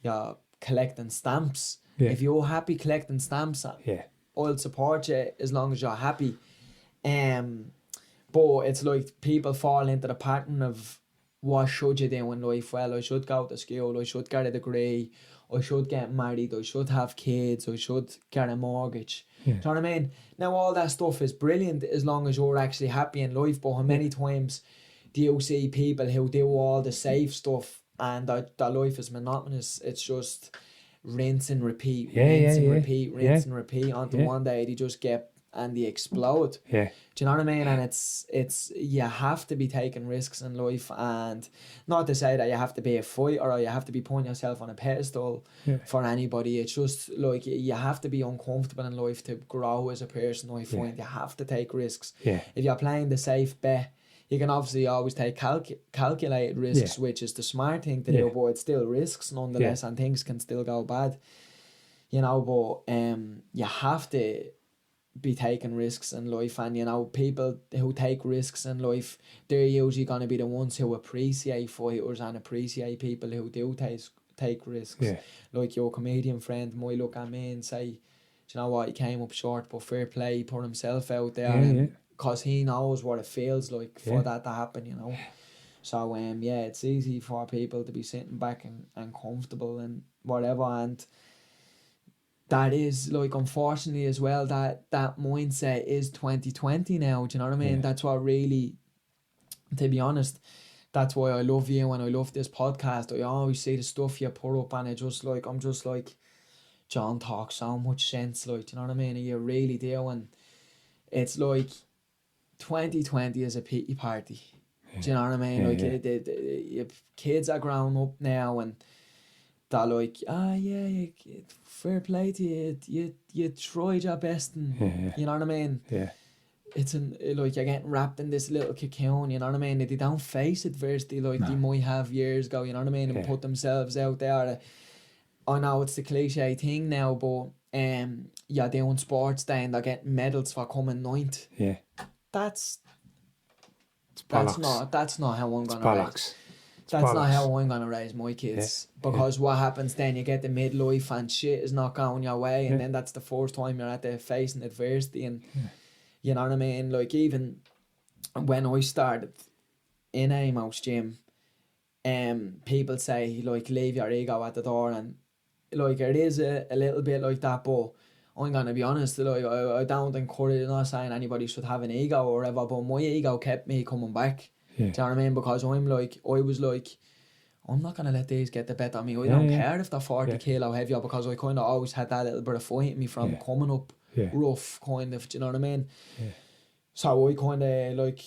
you're collecting stamps. If you're happy collecting stamps, I'll support you as long as you're happy. But it's like people fall into the pattern of, what should you do in life? Well, I should go to school, I should get a degree, I should get married, I should have kids, I should get a mortgage. Do you know what I mean? Now, all that stuff is brilliant as long as you're actually happy in life, but how many times do you see people who do all the safe stuff and their life is monotonous? It's just rinse and repeat, rinse and repeat until one day they just get they explode. Yeah. Do you know what I mean? And it's you have to be taking risks in life, and not to say that you have to be a fighter or you have to be putting yourself on a pedestal for anybody. It's just like you have to be uncomfortable in life to grow as a person. I find you have to take risks. Yeah. If you're playing the safe bet, you can obviously always take calculated risks, which is the smart thing to do, but it's still risks nonetheless, and things can still go bad. You know, but you have to be taking risks in life, and you know, people who take risks in life, they're usually going to be the ones who appreciate fighters and appreciate people who do take risks. Like your comedian friend might look at me and say, do you know what, he came up short, but fair play, he put himself out there, because he knows what it feels like for that to happen, you know. So it's easy for people to be sitting back and comfortable and whatever, and that is, like, unfortunately as well, that mindset is 2020 now. Do you know what I mean? That's what really, to be honest, that's why I love you and I love this podcast. I always see the stuff you put up, and I'm just like, John talks so much sense, like, do you know what I mean? And you really do, and it's like 2020 is a pity party. Do you know what I mean? Like, the kids are growing up now, and they're like, fair play to you. You tried your best, and you know what I mean. It's like you're getting wrapped in this little cocoon. You know what I mean. They don't face adversity like they might have years ago. You know what I mean, and put themselves out there. I know it's the cliche thing now, but you're doing sports day and they're getting medals for coming ninth. That's not how I'm gonna raise. That's not how I'm gonna raise my kids. Because what happens then? You get the midlife and shit is not going your way, and then that's the first time you're at the facing adversity, and you know what I mean. Like, even when I started in Amos gym, people say, like, leave your ego at the door, and like, it is a little bit like that, but I'm gonna be honest, like, I don't encourage, I'm not saying anybody should have an ego or whatever, but my ego kept me coming back. Do you know what I mean? Because I was like, I'm not gonna let these get the better of me. I don't care if they're 40 kilo heavier, because I kind of always had that little bit of fight in me from coming up rough, kind of, do you know what I mean? So I kind of, like,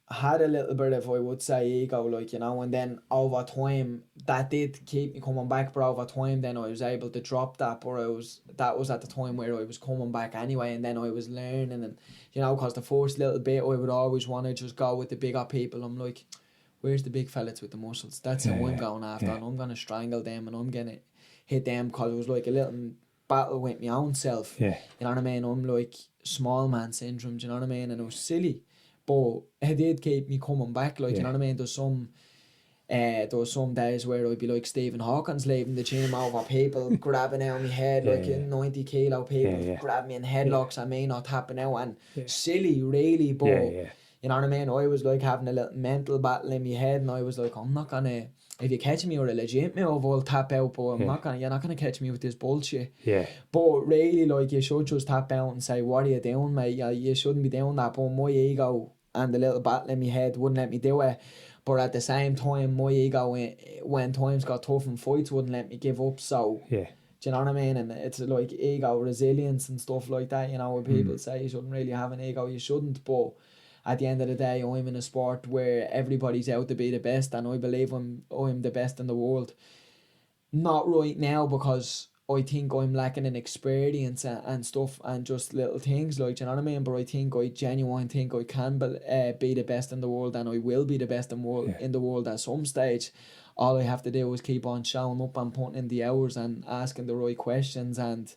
had a little bit of, I would say, ego, like, you know, and then over time that did keep me coming back, but over time then I was able to drop that, but that was at the time where I was coming back anyway, and then I was learning, and you know, because the first little bit I would always want to just go with the bigger people. I'm like, where's the big fellas with the muscles? That's who I'm going after, and I'm going to strangle them, and I'm going to hit them, because it was like a little battle with my own self. You know what I mean? I'm like small man syndrome, do you know what I mean? And it was silly, but it did keep me coming back, like, you know what I mean? There was some days where I'd be like Stephen Hawkins, leaving the gym over people grabbing out my head, like 90 kilo people grab me in headlocks, I may not tapping out, and silly really, but you know what I mean? I was like having a little mental battle in my head, and I was like, I'm not gonna, if you catch me with a legit move, I'll tap out, but you're not gonna catch me with this bullshit. But really, like, you should just tap out and say, what are you doing, mate? You shouldn't be doing that, but my ego and the little battle in my head wouldn't let me do it. But at the same time, my ego, when times got tough in fights, wouldn't let me give up. So, do you know what I mean? And it's like ego resilience and stuff like that. You know, when people say you shouldn't really have an ego, you shouldn't. But at the end of the day, I'm in a sport where everybody's out to be the best, and I believe I'm the best in the world. Not right now, because I think I'm lacking in experience and stuff, and just little things, like, you know what I mean? But I genuinely think I can be the best in the world, and I will be the best in the world at some stage. All I have to do is keep on showing up and putting in the hours and asking the right questions, and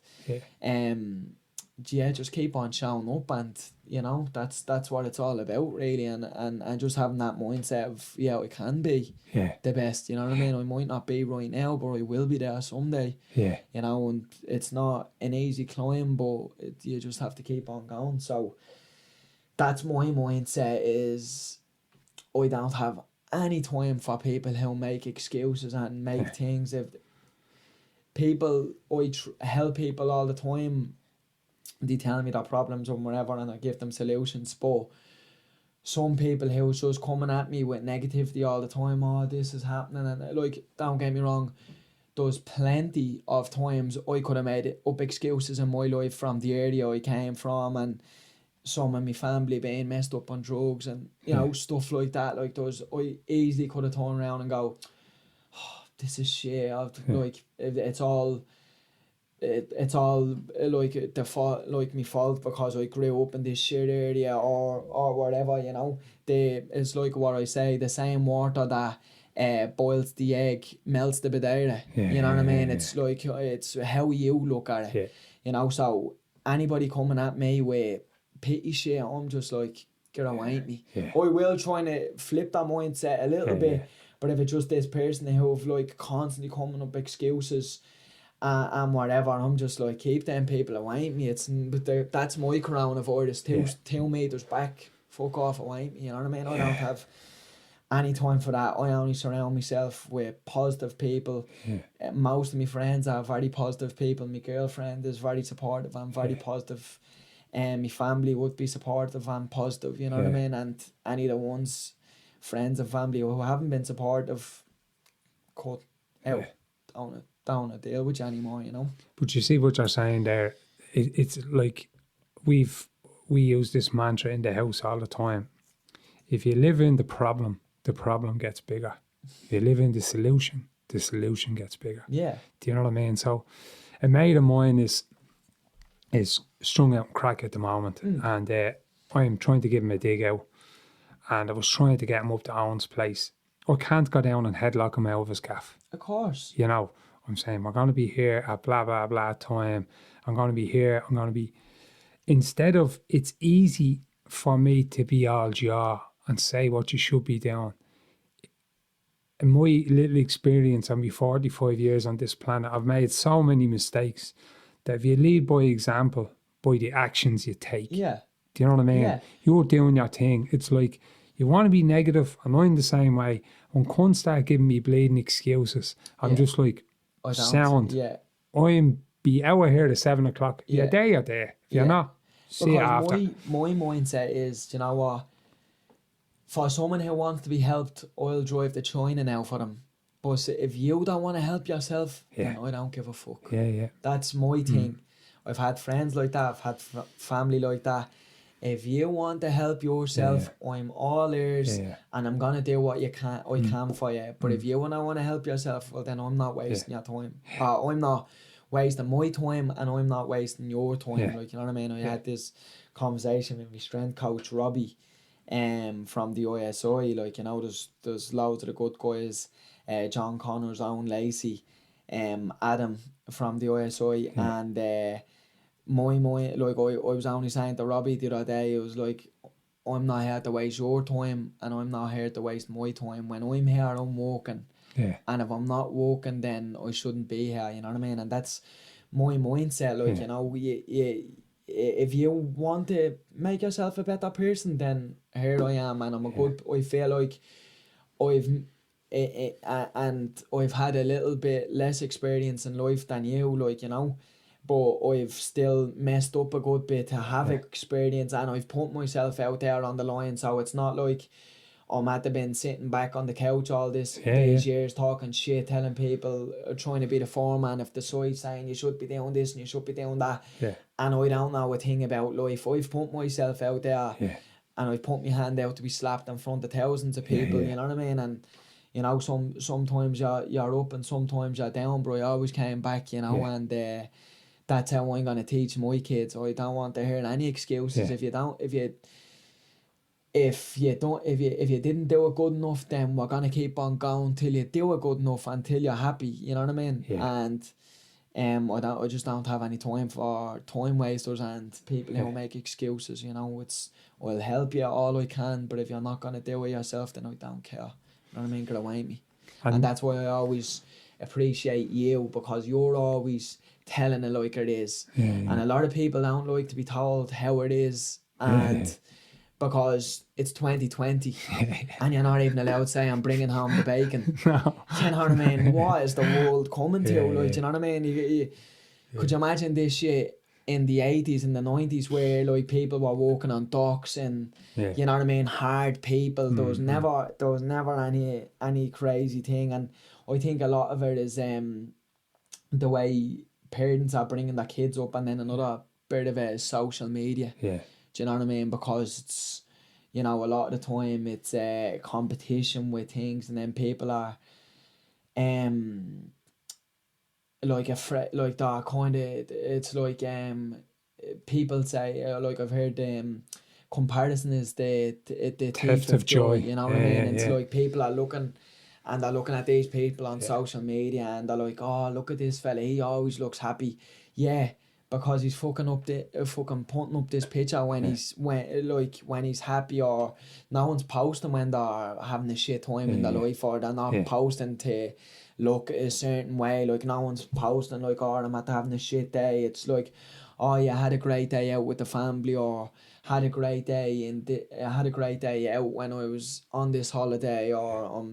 just keep on showing up, and you know, that's what it's all about, really, and just having that mindset of, I can be the best, you know what I mean? I might not be right now, but I will be there someday. You know, and it's not an easy climb, but you just have to keep on going. So that's my mindset, is I don't have any time for people who make excuses and make things. If people, I help people all the time, they tell me their problems or whatever, and I give them solutions. But some people who's just coming at me with negativity all the time, oh, this is happening, and like, don't get me wrong, there's plenty of times I could have made up excuses in my life from the area I came from, and some of my family being messed up on drugs and, you know, stuff like that. Like, I easily could have turned around and go, oh, this is shit. Like, it's all like the fault, like my fault because I grew up in this shit area or whatever, you know. It's like what I say, the same water that boils the egg melts the potato. You know what I mean? It's like, it's how you look at it. You know, so anybody coming at me with pity shit, I'm just like, get away with me. I will try to flip that mindset a little bit, but if it's just this person who've like constantly coming up excuses and whatever, I'm just like, keep them people away with me. But that's my coronavirus, 2 meters back, fuck off away with me, you know what I mean? I don't have any time for that. I only surround myself with positive people. Most of my friends are very positive people. My girlfriend is very supportive. I'm very positive. And my family would be supportive and positive, you know what I mean? And any of the ones, friends and family who haven't been supportive, cut out. Don't deal with you anymore, you know. But you see what you're saying there. It's like we use this mantra in the house all the time. If you live in the problem gets bigger. If you live in the solution gets bigger. Yeah. Do you know what I mean? So a mate of mine is strung out on crack at the moment, and I'm trying to give him a dig out, and I was trying to get him up to Owen's place. I can't go down and headlock him out of his gaff. Of course. You know, I'm saying, we're going to be here at blah, blah, blah time. I'm going to be here. I'm going to be... Instead of, it's easy for me to be all jaw and say what you should be doing. In my little experience on my 45 years on this planet, I've made so many mistakes that if you lead by example, by the actions you take. Yeah. Do you know what I mean? Yeah. You're doing your thing. It's like, you want to be negative, and I'm the same way. When can't start giving me bleeding excuses, I'm just like, sound. Yeah. I'm be out here at 7 o'clock. You're there. If you're not, see you after. My mindset is, you know what? For someone who wants to be helped, I'll drive to China now for them. But if you don't want to help yourself, then I don't give a fuck. Yeah. That's my thing. I've had friends like that. I've had family like that. If you want to help yourself, I'm all ears, and I'm gonna do what I can for you. But if you want to help yourself, well, then I'm not wasting your time. I'm not wasting my time, and I'm not wasting your time. Like, you know what I mean? I had this conversation with my strength coach Robbie, from the ISI. Like, you know, there's loads of the good guys, John Connors, Owen Lacey, Adam from the ISI, and my like I was only saying to Robbie the other day, it was like, I'm not here to waste your time, and I'm not here to waste my time. When I'm here, I'm working. And if I'm not working, then I shouldn't be here, you know what I mean? And that's my mindset. Like, you know, if you want to make yourself a better person, then here I am, and I feel like I've had a little bit less experience in life than you, like, you know, but I've still messed up a good bit to have experience, and I've put myself out there on the line. So it's not like I might have been sitting back on the couch all these years talking shit, telling people, trying to be the foreman of the site, saying you should be doing this and you should be doing that. And I don't know a thing about life. I've put myself out there, and I've put my hand out to be slapped in front of thousands of people, you know what I mean? And, you know, sometimes you're up and sometimes you're down, but I always came back, you know, and that's how I'm gonna teach my kids. I don't want to hear any excuses. If you didn't do it good enough, then we're gonna keep on going till you do it good enough, until you're happy. You know what I mean? And I just don't have any time for time wasters and people who make excuses. You know, I'll help you all I can, but if you're not gonna do it yourself, then I don't care. You know what I mean? Get away me. And that's why I always appreciate you, because you're always telling it like it is. And a lot of people don't like to be told how it is, and because it's 2020 and you're not even allowed to say I'm bringing home the bacon. You know what I mean? What is the world coming to? Like, you know what I mean? Could you imagine this shit in the 80s and the 90s, where like people were walking on docks and you know what I mean, hard people. There was never any crazy thing. And I think a lot of it is the way parents are bringing their kids up, and then another bit of it is social media. Do you know what I mean? Because it's, you know, a lot of the time it's a competition with things, and then people are like like that kind of, it's like people say, like I've heard comparison is the thief of joy, you know what I mean? It's like people are looking, and they're looking at these people on social media, and they're like, oh, look at this fella, he always looks happy. Yeah, because he's fucking putting up this picture when he's happy, or no one's posting when they're having a shit time in their life, or they're not posting to look a certain way. Like, no one's posting like, oh, I'm having a shit day. It's like, oh yeah, I had a great day out with the family, or had a great day I had a great day out when I was on this holiday, or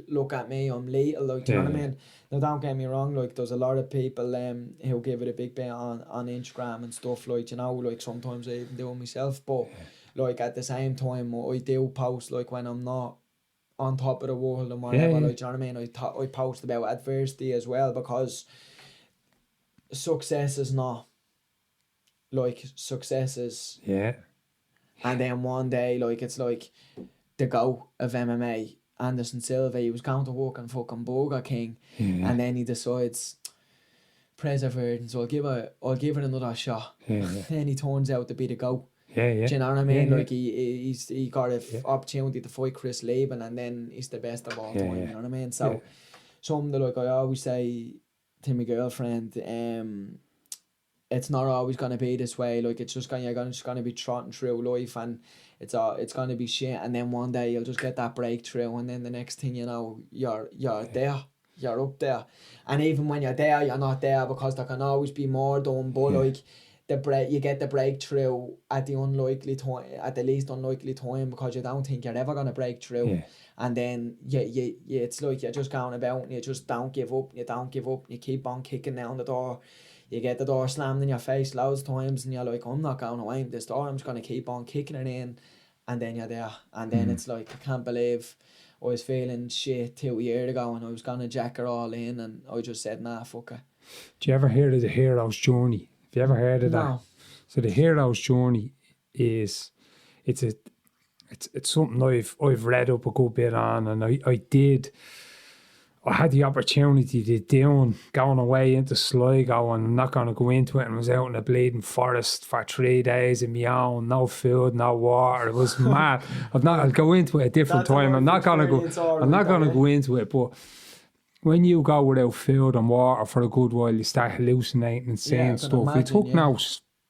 look at me, I'm little, like, do you know what I mean? Now, don't get me wrong, like, there's a lot of people who give it a big bit on Instagram and stuff, like, you know, like, sometimes I even do it myself, but like, at the same time, I do post, like, when I'm not on top of the world and whatever, like, do you know what I mean? I post about adversity as well, because success is not, like, success is, and then one day, like, it's like the GOAT of MMA, Anderson Silva, he was going to work in fucking Burger King, and then he decides, perseverance, I'll give it another shot. Then he turns out to be the GOAT. Do you know what I mean? Like, he got an opportunity to fight Chris Laban, and then he's the best of all time. You know what I mean? So something that, like, I always say to my girlfriend, it's not always gonna be this way. Like, it's just you're just gonna be trotting through life, and it's gonna be shit. And then one day you'll just get that breakthrough, and then the next thing you know, you're there, you're up there. And even when you're there, you're not there, because there can always be more done. But like, you get the breakthrough at the least unlikely time, because you don't think you're ever gonna break through. And then it's like you're just going about, and you just don't give up. You keep on kicking down the door. You get the door slammed in your face loads of times, and you're like, I'm not going away from this door, I'm just going to keep on kicking it in. And then you're there. And then it's like, I can't believe I was feeling shit 2 years ago, and I was going to jack it all in, and I just said, nah, fuck it. Do you ever hear of the hero's journey? Have you ever heard of that? So the hero's journey is, it's something I've read up a good bit on, and I had the opportunity to going away into Sligo, and I'm not going to go into it, and I was out in the bleeding forest for 3 days on my own, no food, no water. It was mad. I'll go into it a different time. I'm not going to go into it, but when you go without food and water for a good while, you start hallucinating and saying stuff. We took no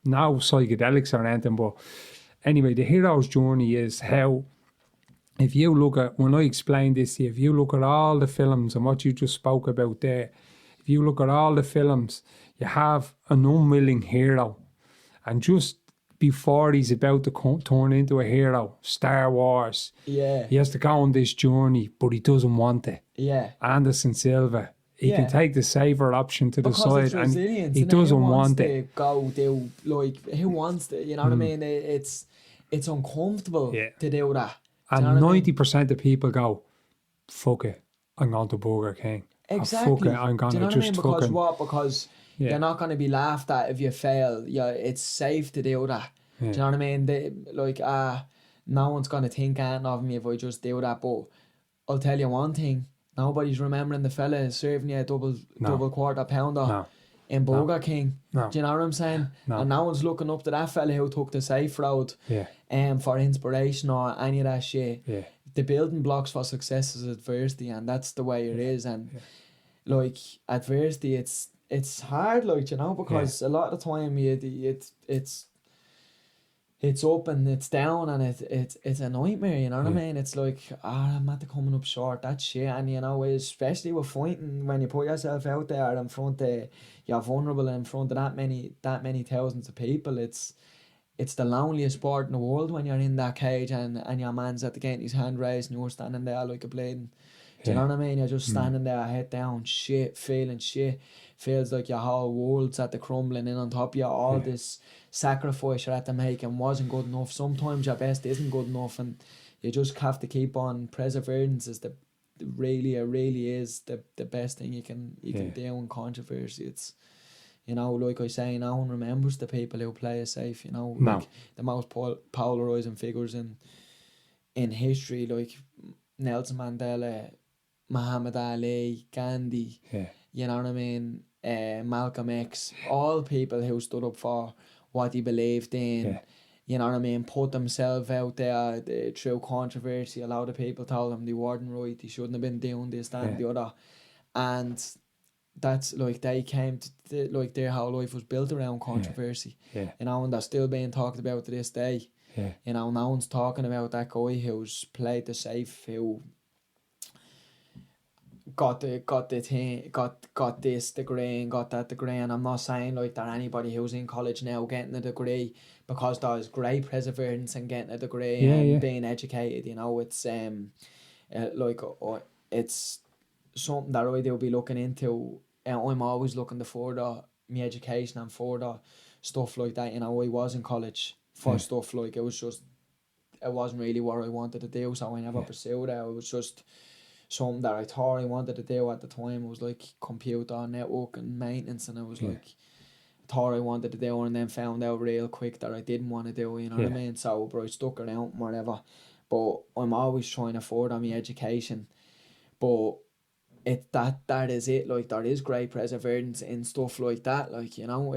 psychedelics or anything, but anyway, the hero's journey is how, if you look at, when I explained this to you, if you look at all the films and what you just spoke about there, if you look at all the films, you have an unwilling hero. And just before he's about to turn into a hero, Star Wars, he has to go on this journey, but he doesn't want it. Anderson Silva, he can take the safer option to the side, and he doesn't want it. Who wants it? You know what I mean? It's uncomfortable to do that. And 90% of people go, fuck it, I'm going to Burger King. Exactly. Fuck it, I'm going to just fucking... Because you're not going to be laughed at if you fail. It's safe to do that. Do you know what I mean? No one's going to think anything of me if I just do that. But I'll tell you one thing, nobody's remembering the fella serving you a double quarter pounder in Burger King. Do you know what I'm saying? And no one's looking up to that fella who took the safe road for inspiration or any of that shit. The building blocks for success is adversity, and that's the way it is. And like, adversity, it's hard, like, you know, because a lot of the time it's up and it's down, and it's a nightmare, you know what I mean? It's like, I'm at the coming up short, that shit. And, you know, especially with fighting, when you put yourself out there in front of, you're vulnerable in front of that many thousands of people, it's the loneliest sport in the world when you're in that cage, and your man's at the gate, his hand raised, and you're standing there like a bleeding. Do you know what I mean? You're just standing there, head down, feeling shit. Feels like your whole world's at the crumbling in on top of you. All this sacrifice you had to make and wasn't good enough. Sometimes your best isn't good enough, and you just have to keep on. Perseverance is really is the best thing you can do in controversy. You know, like I say, no one remembers the people who play it safe, you know. No. Like the most polarising figures in history, like Nelson Mandela, Muhammad Ali, Gandhi, Yeah. you know what I mean? Malcolm X, all people who stood up for what he believed in, Yeah. you know what I mean, put themselves out there through controversy. A lot of people told them they weren't right, they shouldn't have been doing this, that, and the other. And that's like they came to like their whole life was built around controversy. Yeah. You know, and they're still being talked about to this day. Yeah. You know, no one's talking about that guy who's played the safe, who got this degree and got that degree. And I'm not saying like that anybody who's in college now getting a degree, because there's great perseverance and getting a degree and being educated. You know, it's it's something that I will be looking into. And I'm always looking to further my education and further stuff like that. You know, I was in college for stuff like it wasn't really what I wanted to do, so I never pursued it. It was just something that I thought I wanted to do at the time. It was like computer network and maintenance, and it was like thought I wanted to do, and then found out real quick that I didn't want to do. You know what I mean? So, but I stuck around and whatever. But I'm always trying to further my education. But that is it. Like there is great perseverance in stuff like that. Like, you know,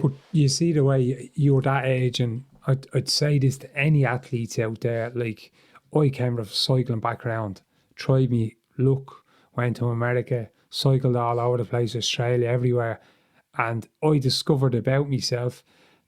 but you see the way you're that age, and I'd say this to any athletes out there. Like I came from a cycling background, tried me luck, went to America, cycled all over the place, Australia, everywhere, and I discovered about myself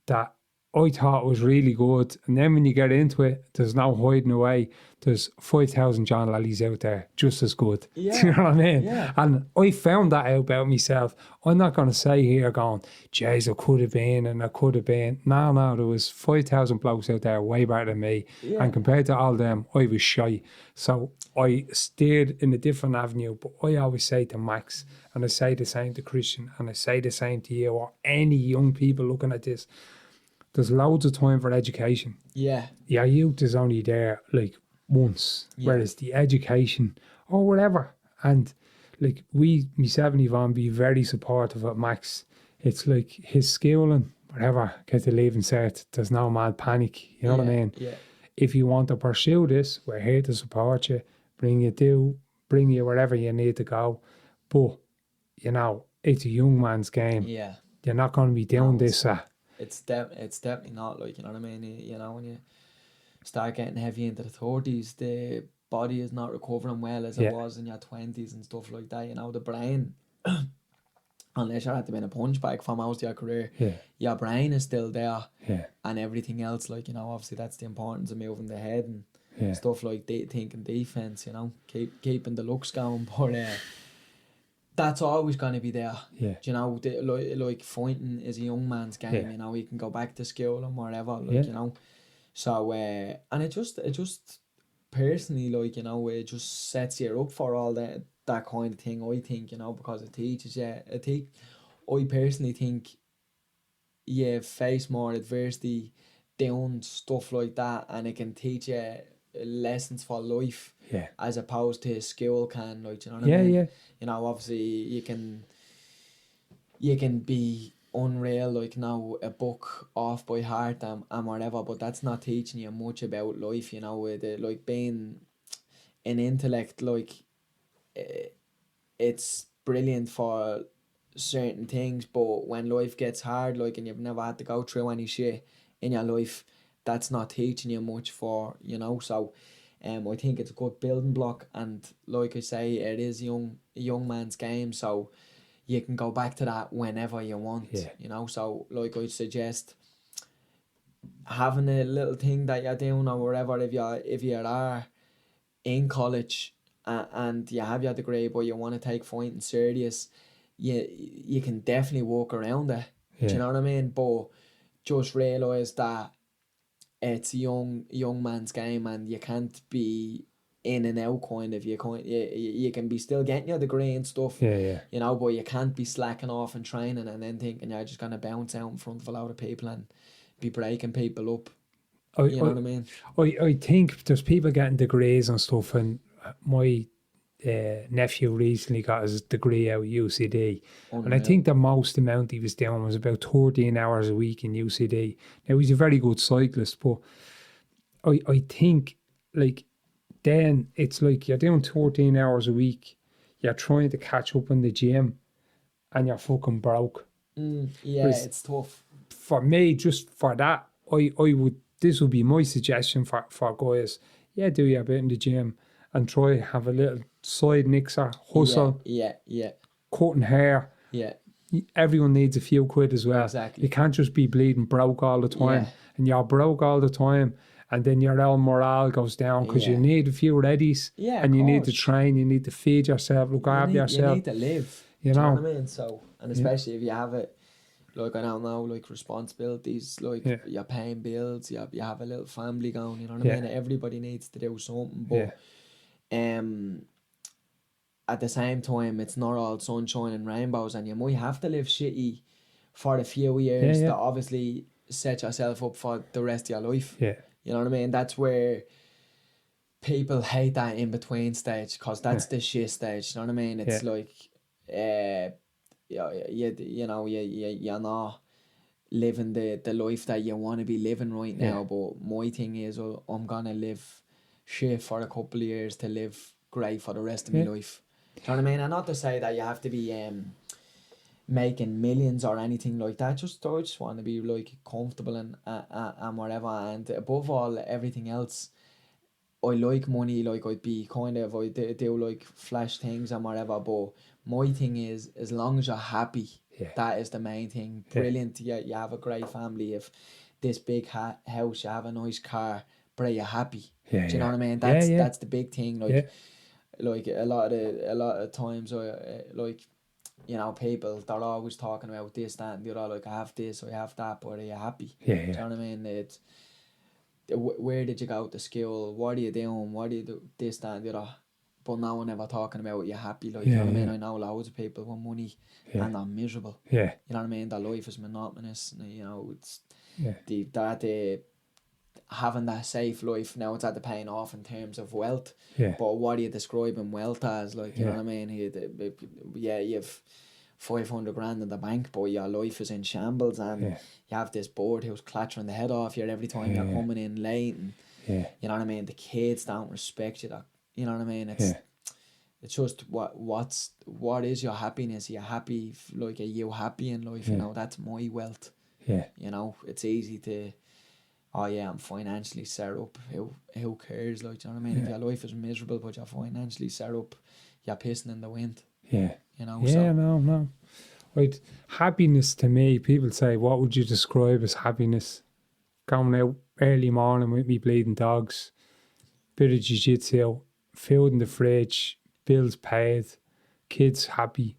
that I thought was really good. And then when you get into it, there's no hiding away. There's 5,000 John Lallys out there just as good. Yeah. Do you know what I mean? Yeah. And I found that out about myself. I'm not going to say here going, jeez, I could have been and I could have been. No, there was 5,000 blokes out there way better than me. Yeah. And compared to all them, I was shy. So I steered in a different avenue. But I always say to Max, and I say the same to Christian, and I say the same to you or any young people looking at this, there's loads of time for education. Yeah. Your youth is only there like once, whereas the education or whatever. And like myself and Yvonne be very supportive of Max. It's like his schooling, whatever, get to leave and cert, there's no mad panic. You know what I mean? Yeah. If you want to pursue this, we're here to support you, bring you wherever you need to go. But, you know, it's a young man's game. Yeah. You're not going to be doing this. It's definitely not, like, you know what I mean? You know, when you start getting heavy into the 30s, the body is not recovering well as it was in your 20s and stuff like that. You know, the brain, unless you had to be in a punch bag for most of your career, your brain is still there. Yeah. And everything else, like, you know, obviously that's the importance of moving the head and stuff like thinking defense, you know, keeping the looks going. But that's always going to be there. Yeah. Do you know, like fighting is a young man's game. You know, you can go back to school and whatever, like, you know. So and it just personally, like, you know, it just sets you up for all that kind of thing, I think, you know, because it teaches you. I personally think you face more adversity doing stuff like that, and it can teach you lessons for life, as opposed to school can, like, you know what I mean? You know, obviously you can be unreal, like, now a book off by heart and whatever, but that's not teaching you much about life, you know. With like being an intellect, like, it's brilliant for certain things, but when life gets hard, like, and you've never had to go through any shit in your life, that's not teaching you much for, you know. So I think it's a good building block, and like I say, it is a young man's game, so you can go back to that whenever you want, you know. So like I'd suggest having a little thing that you're doing or whatever, if you are in college and you have your degree but you want to take fighting serious, you can definitely walk around it. Do you know what I mean? But just realise that it's a young man's game, and you can't be in and out kind of. You can be still getting your degree and stuff, you know, but you can't be slacking off and training and then thinking you're just gonna bounce out in front of a lot of people and be breaking people up. You know what I mean? I think there's people getting degrees and stuff, and my nephew recently got his degree out of UCD. Unreal. And I think the most amount he was doing was about 13 hours a week in UCD. Now, he's a very good cyclist, but I think, like, then it's like you're doing 13 hours a week, you're trying to catch up in the gym, and you're fucking broke. Yeah, it's tough. For me, just for that, I would, this would be my suggestion for guys. Yeah, do your bit in the gym and try have a little side mixer, hustle. Yeah. Cutting hair. Yeah. Everyone needs a few quid as well. Exactly. You can't just be bleeding broke all the time. And you're broke all the time, and then your own morale goes down because you need a few readies. Yeah, and you need to train, you need to feed yourself, look after yourself. You need to live. You know know what I mean? So, and especially if you have it, like I don't know, like responsibilities, like you're paying bills, you have a little family going, you know what I mean? Everybody needs to do something, but at the same time, it's not all sunshine and rainbows, and you might have to live shitty for a few years to obviously set yourself up for the rest of your life. Yeah. You know what I mean? That's where people hate that in between stage, because that's the shit stage. You know what I mean? It's like, you're not living the life that you want to be living right now. But my thing is, I'm gonna live shit for a couple of years to live great for the rest of my life. Do you know what I mean? And not to say that you have to be making millions or anything like that. I just want to be like comfortable and whatever. And above all, everything else, I like money. Like I do like flash things and whatever. But my thing is, as long as you're happy, that is the main thing. Brilliant. You have a great family. If this big house, you have a nice car, but you're happy. Do you know what I mean? That's the big thing. Like a lot of times, you know, people, they're always talking about this, that, and the other. Like, I have this, I have that, but are you happy? Do you know what I mean? It's, where did you go to school? What are you doing? What do you do? This, that, and the other. But no one ever talking about you're happy. Like, you know what I mean? I know loads of people with money and they're miserable. You know what I mean? Their life is monotonous. And, you know, it's having that safe life. Now it's at the paying off in terms of wealth. But what are you describing wealth as? Like, you know what I mean? You've 500 grand in the bank, but your life is in shambles, and you have this board who's clattering the head off you every time you're coming in late. And you know what I mean? The kids don't respect you. You know what I mean? It's just what is your happiness? Are you happy? Like, are you happy in life? You know, that's my wealth. You know, it's easy to, oh yeah, I'm financially set up. Who cares? Like, do you know what I mean? If your life is miserable but you're financially set up, you're pissing in the wind. You know. No. Right, happiness to me. People say, what would you describe as happiness? Going out early morning with me bleeding dogs, bit of jiu-jitsu, food in the fridge, bills paid, kids happy,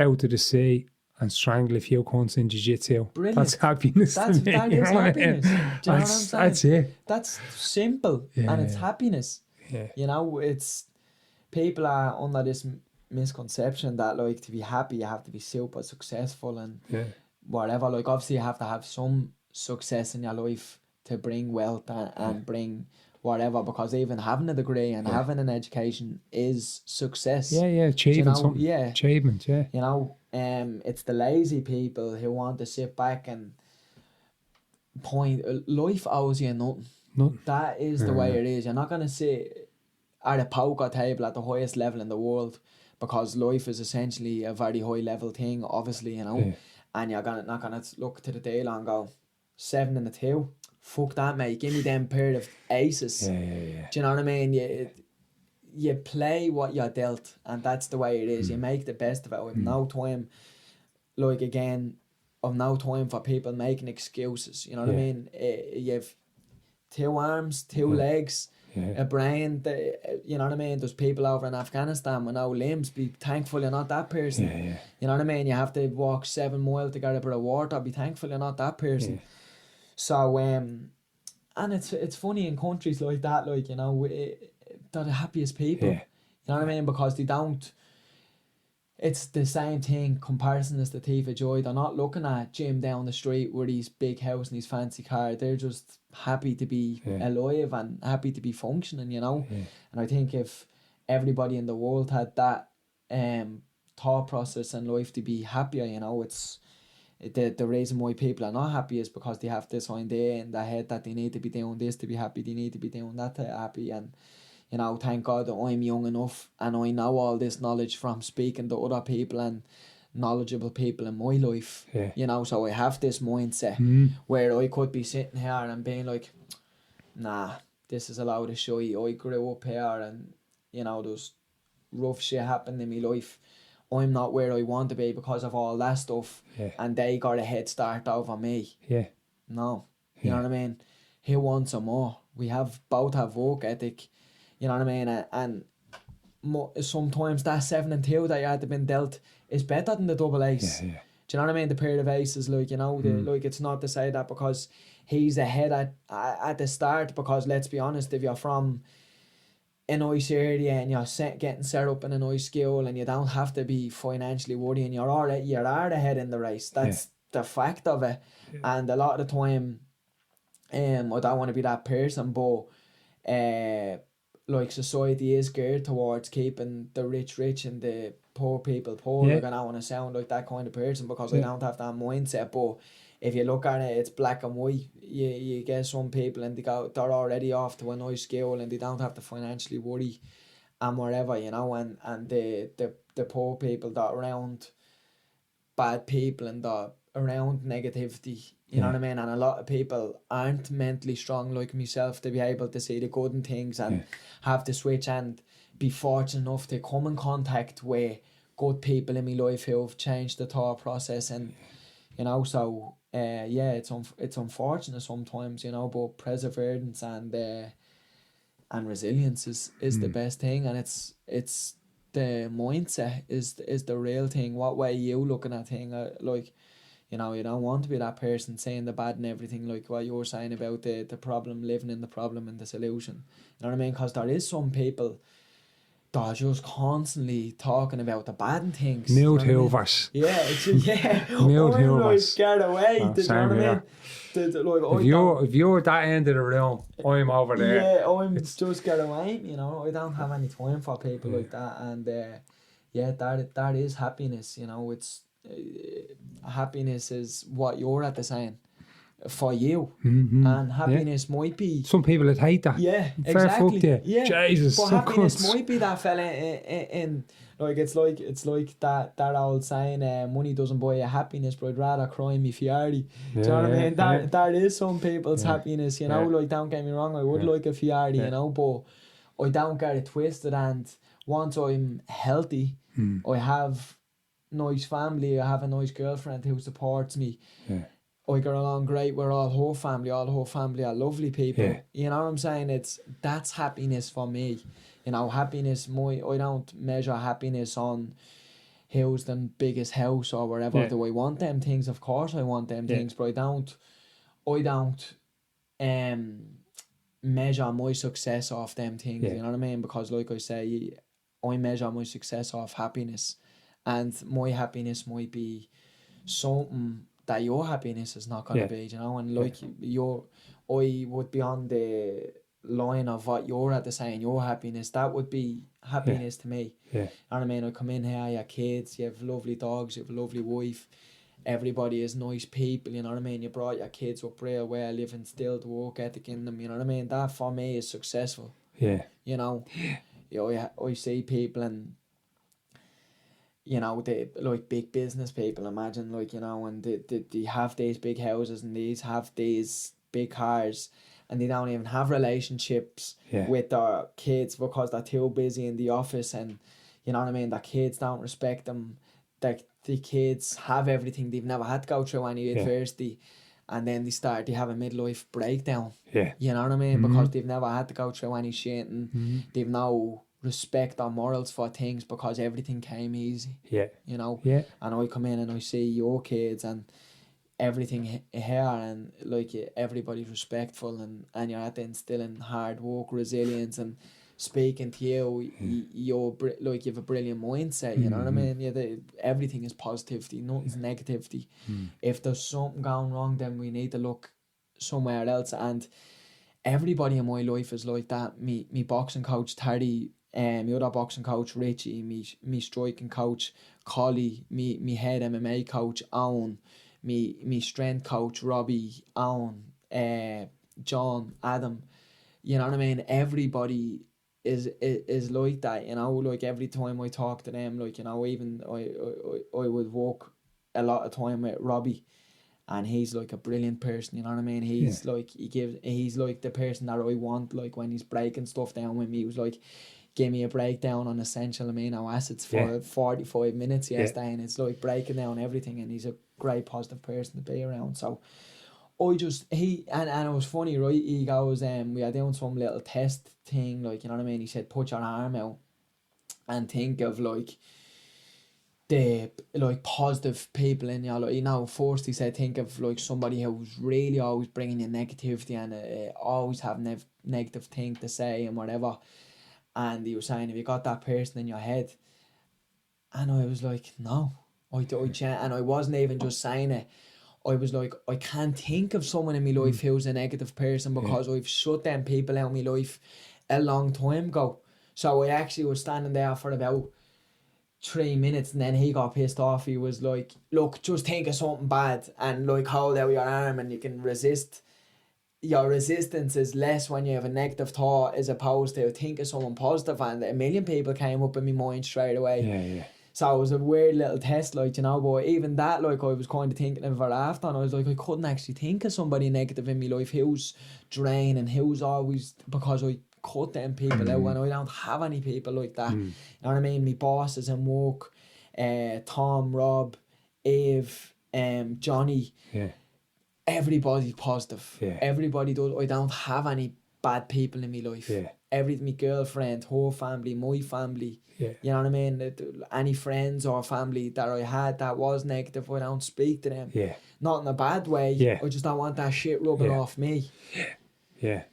out to the sea and strangle a few cunts in jiu-jitsu. Brilliant. That's happiness. That is happiness. Do you know what I'm saying? That's it. That's simple, and it's happiness. You know, it's, people are under this misconception that, like, to be happy you have to be super successful and whatever. Like, obviously you have to have some success in your life to bring wealth and bring whatever, because even having a degree and having an education is success. Achieving something. Achievement, You know, it's the lazy people who want to sit back and life owes you nothing. That is the way it is. You're not going to sit at a poker table at the highest level in the world, because life is essentially a very high level thing, obviously, you know. And you're not gonna look to the dealer and go 7 and a 2. Fuck that, mate. Give me them pair of aces. Do you know what I mean? You play what you're dealt, and that's the way it is. You make the best of it. With no time, like, again, of no time for people making excuses. You know what I mean? You've 2 arms, 2 legs, a brain. You know what I mean? There's people over in Afghanistan with no limbs. Be thankful you're not that person. You know what I mean? You have to walk 7 miles to get a bit of water. Be thankful you're not that person. So, and it's funny in countries like that, like, you know, they're the happiest people. You know what I mean? Because they don't, it's the same thing. Comparison is the thief of joy. They're not looking at Jim down the street with his big house and his fancy car. They're just happy to be alive and happy to be functioning, you know. And I think if everybody in the world had that thought process in life to be happier, you know. It's the reason why people are not happy is because they have this idea in their head that they need to be doing this to be happy, they need to be doing that to be happy. And you know, thank God that I'm young enough and I know all this knowledge from speaking to other people and knowledgeable people in my life, you know. So I have this mindset where I could be sitting here and being like, nah, this is a load of shit. I grew up here and, you know, there's rough shit happened in my life. I'm not where I want to be because of all that stuff, and they got a head start over me. No, you know what I mean? Who wants some more? We both have work ethic, you know what I mean? And sometimes that 7-2 that you had to been dealt is better than the double ace. Do you know what I mean? The pair of aces, like, you know, like, it's not to say that because he's ahead at the start, because let's be honest, if you're from a nice area and you're getting set up in a nice school and you don't have to be financially worrying, you're ahead in the race. That's the fact of it. And a lot of the time, I don't want to be that person, but like, society is geared towards keeping the rich and the poor people poor. Like, I don't want to sound like that kind of person because I don't have that mindset, but if you look at it, it's black and white. You get some people and they're already off to a nice school and they don't have to financially worry and whatever, you know. And the poor people that are around bad people and that around negativity, you know what I mean. And a lot of people aren't mentally strong like myself to be able to see the good in things and have the switch and be fortunate enough to come in contact with good people in my life who have changed the thought process. And you know, so it's unfortunate sometimes, you know, but perseverance and resilience is the best thing. And it's the mindset is the real thing. What way you looking at thing, like, you know, you don't want to be that person saying the bad and everything, like what you were saying about the problem, living in the problem and the solution. You know what I mean? Because there is some people that are just constantly talking about the bad and things. Mood hoovers. Yeah, Mood I'm like hoovers. scared away. You know what I mean? If you're that end of the room, I'm over there. Yeah, I'm just scared away. You know, I don't have any time for people like that. And that is happiness. You know, it's happiness is what you're at the saying for you, and happiness might be some people that hate that. Fair fuck to you. Jesus, but happiness might be that fella in like, it's like that old saying, money doesn't buy you happiness, but I'd rather cry me Ferrari. Do you know what I mean? That is some people's happiness, you know. Like, don't get me wrong, I would like a Ferrari, you know, but I don't get it twisted. And once I'm healthy, I have nice family, I have a nice girlfriend who supports me. I get along great with all her family are lovely people. You know what I'm saying? That's happiness for me. You know, happiness, I don't measure happiness on who's the biggest house or whatever. Do I want them things? Of course I want them things, but I don't measure my success off them things, you know what I mean? Because like I say, I measure my success off happiness, and my happiness might be something that your happiness is not going to be, you know. And like I would be on the line of what you're at the saying, your happiness, that would be happiness to me. You know what I mean? I come in here, you have kids, you have lovely dogs, you have a lovely wife, everybody is nice people, you know what I mean? You brought your kids up real well, you've instilled work ethic in them, you know what I mean? That for me is successful. You know, I see people and, you know, they like big business people, imagine, like, you know, and they have these big houses and these have these big cars, and they don't even have relationships with their kids because they're too busy in the office. And you know what I mean, their kids don't respect them. The kids have everything, they've never had to go through any adversity, and then they have a midlife breakdown. You know what I mean? Because they've never had to go through any shit, and they've no respect or morals for things because everything came easy. You know? And I come in and I see your kids and everything here, and like, everybody's respectful, and you're at the instilling hard work, resilience, and speaking to you, you're like, you have a brilliant mindset, you know what I mean? Everything is positivity, nothing's negativity. If there's something going wrong, then we need to look somewhere else. And everybody in my life is like that. Me boxing coach Terry, my other boxing coach Richie, me striking coach Collie, me head MMA coach Owen, me strength coach Robbie, Owen, John, Adam. You know what I mean? Everybody is like that, you know. Like every time I talk to them, like, you know, even I would work a lot of time with Robbie, and he's like a brilliant person. You know what I mean? He's like he's like the person that I want. Like when he's breaking stuff down with me, he was like, give me a breakdown on essential amino acids for 45 minutes yesterday, and it's like breaking down everything. And he's a great positive person to be around. So and it was funny, right? He goes, we are doing some little test thing, like, you know what I mean? He said, put your arm out and think of like the like positive people in your life. You know, first he said, think of like somebody who's really always bringing you negativity and always have negative thing to say and whatever. And he was saying, have you got that person in your head? And I was like, no, and I wasn't even just saying it. I was like, I can't think of someone in my life who's a negative person because I've shut them people out of my life a long time ago. So I actually was standing there for about 3 minutes, and then he got pissed off. He was like, look, just think of something bad and like hold out your arm and you can resist. Your resistance is less when you have a negative thought as opposed to think of someone positive. And a million people came up in my mind straight away. So it was a weird little test, like, you know, but even that, like, I was kind of thinking of it after, and I was like, I couldn't actually think of somebody negative in my life who's draining, who's always, because I cut them people out, and I don't have any people like that. You know what I mean? My bosses in work, Tom, Rob, Eve, Johnny, everybody's positive. Everybody does. I don't have any bad people in my life. My girlfriend, her family, my family. You know what I mean? Any friends or family that I had that was negative, I don't speak to them. Not in a bad way. I just don't want that shit rubbing off me.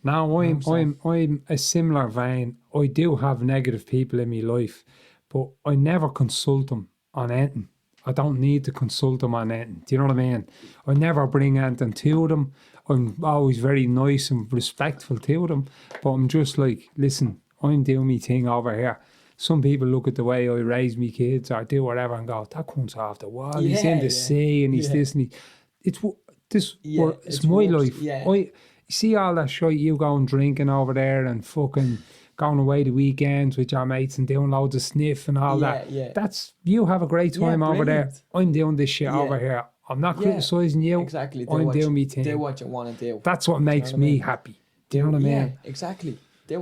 Now I'm a similar vein. I do have negative people in my life, but I never consult them on anything. I don't need to consult them on anything. Do you know what I mean? I never bring anything to them. I'm always very nice and respectful to them, but I'm just like, listen, I'm doing my thing over here. Some people look at the way I raise my kids or do whatever and go, that comes off the wall. He's in the sea and he's this and it's my life. I see all that shit you going drinking over there and fucking going away the weekends with your mates and doing loads of sniff and all that. That's, you have a great time over there. I'm doing this shit over here. I'm not criticising you. Exactly. I'm doing my thing. Do what you want to do. That's what makes me happy. Do you know what I mean? Yeah, exactly. Do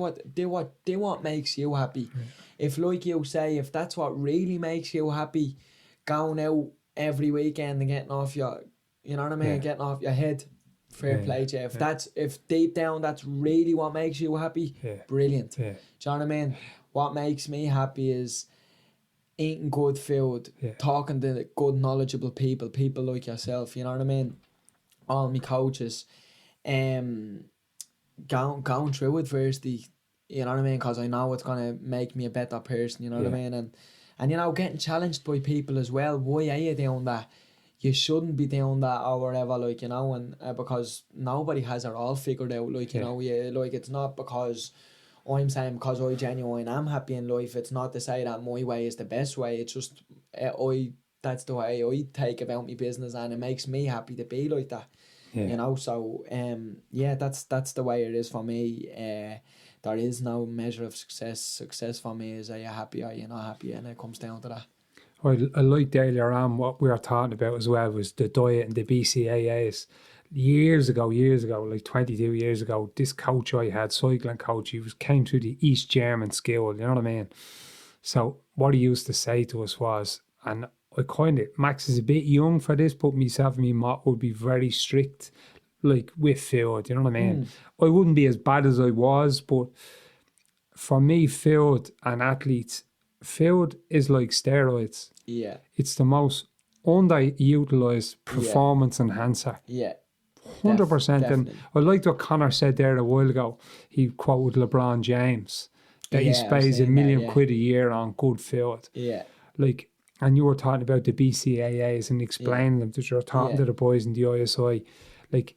what makes you happy. If, like you say, if that's what really makes you happy, going out every weekend and getting off your, you know what I mean, getting off your head, fair play to you. If deep down that's really what makes you happy, brilliant. Do you know what I mean? What makes me happy is eating good food, talking to good knowledgeable people like yourself, you know what I mean? All my coaches, going through adversity, you know what I mean? Because I know it's going to make me a better person, you know what I mean? And you know, getting challenged by people as well. Why are you doing that? You shouldn't be doing that or whatever, like, you know, and because nobody has it all figured out, like, you know, like, it's not because I'm saying because I genuinely am happy in life. It's not to say that my way is the best way. It's just, that's the way I take about my business, and it makes me happy to be like that. You know, so that's the way it is for me. There is no measure of success. Success for me is, are you happy or are you not happy, and it comes down to that. I liked earlier on what we were talking about as well was the diet and the BCAAs. Years ago, like 22 years ago, this coach I had, cycling coach, he came through the East German school, you know what I mean? So what he used to say to us was, and I kind of, Max is a bit young for this, but myself and my mom would be very strict, like with food, you know what I mean? I wouldn't be as bad as I was, but for me, food and athletes, food is like steroids. Yeah. It's the most underutilized performance enhancer. Yeah. 100%. And I liked what Connor said there a while ago. He quoted LeBron James that he spends £1 million quid a year on good food. Yeah. Like, and you were talking about the BCAAs and explaining them that you're talking to the boys in the ISI. Like,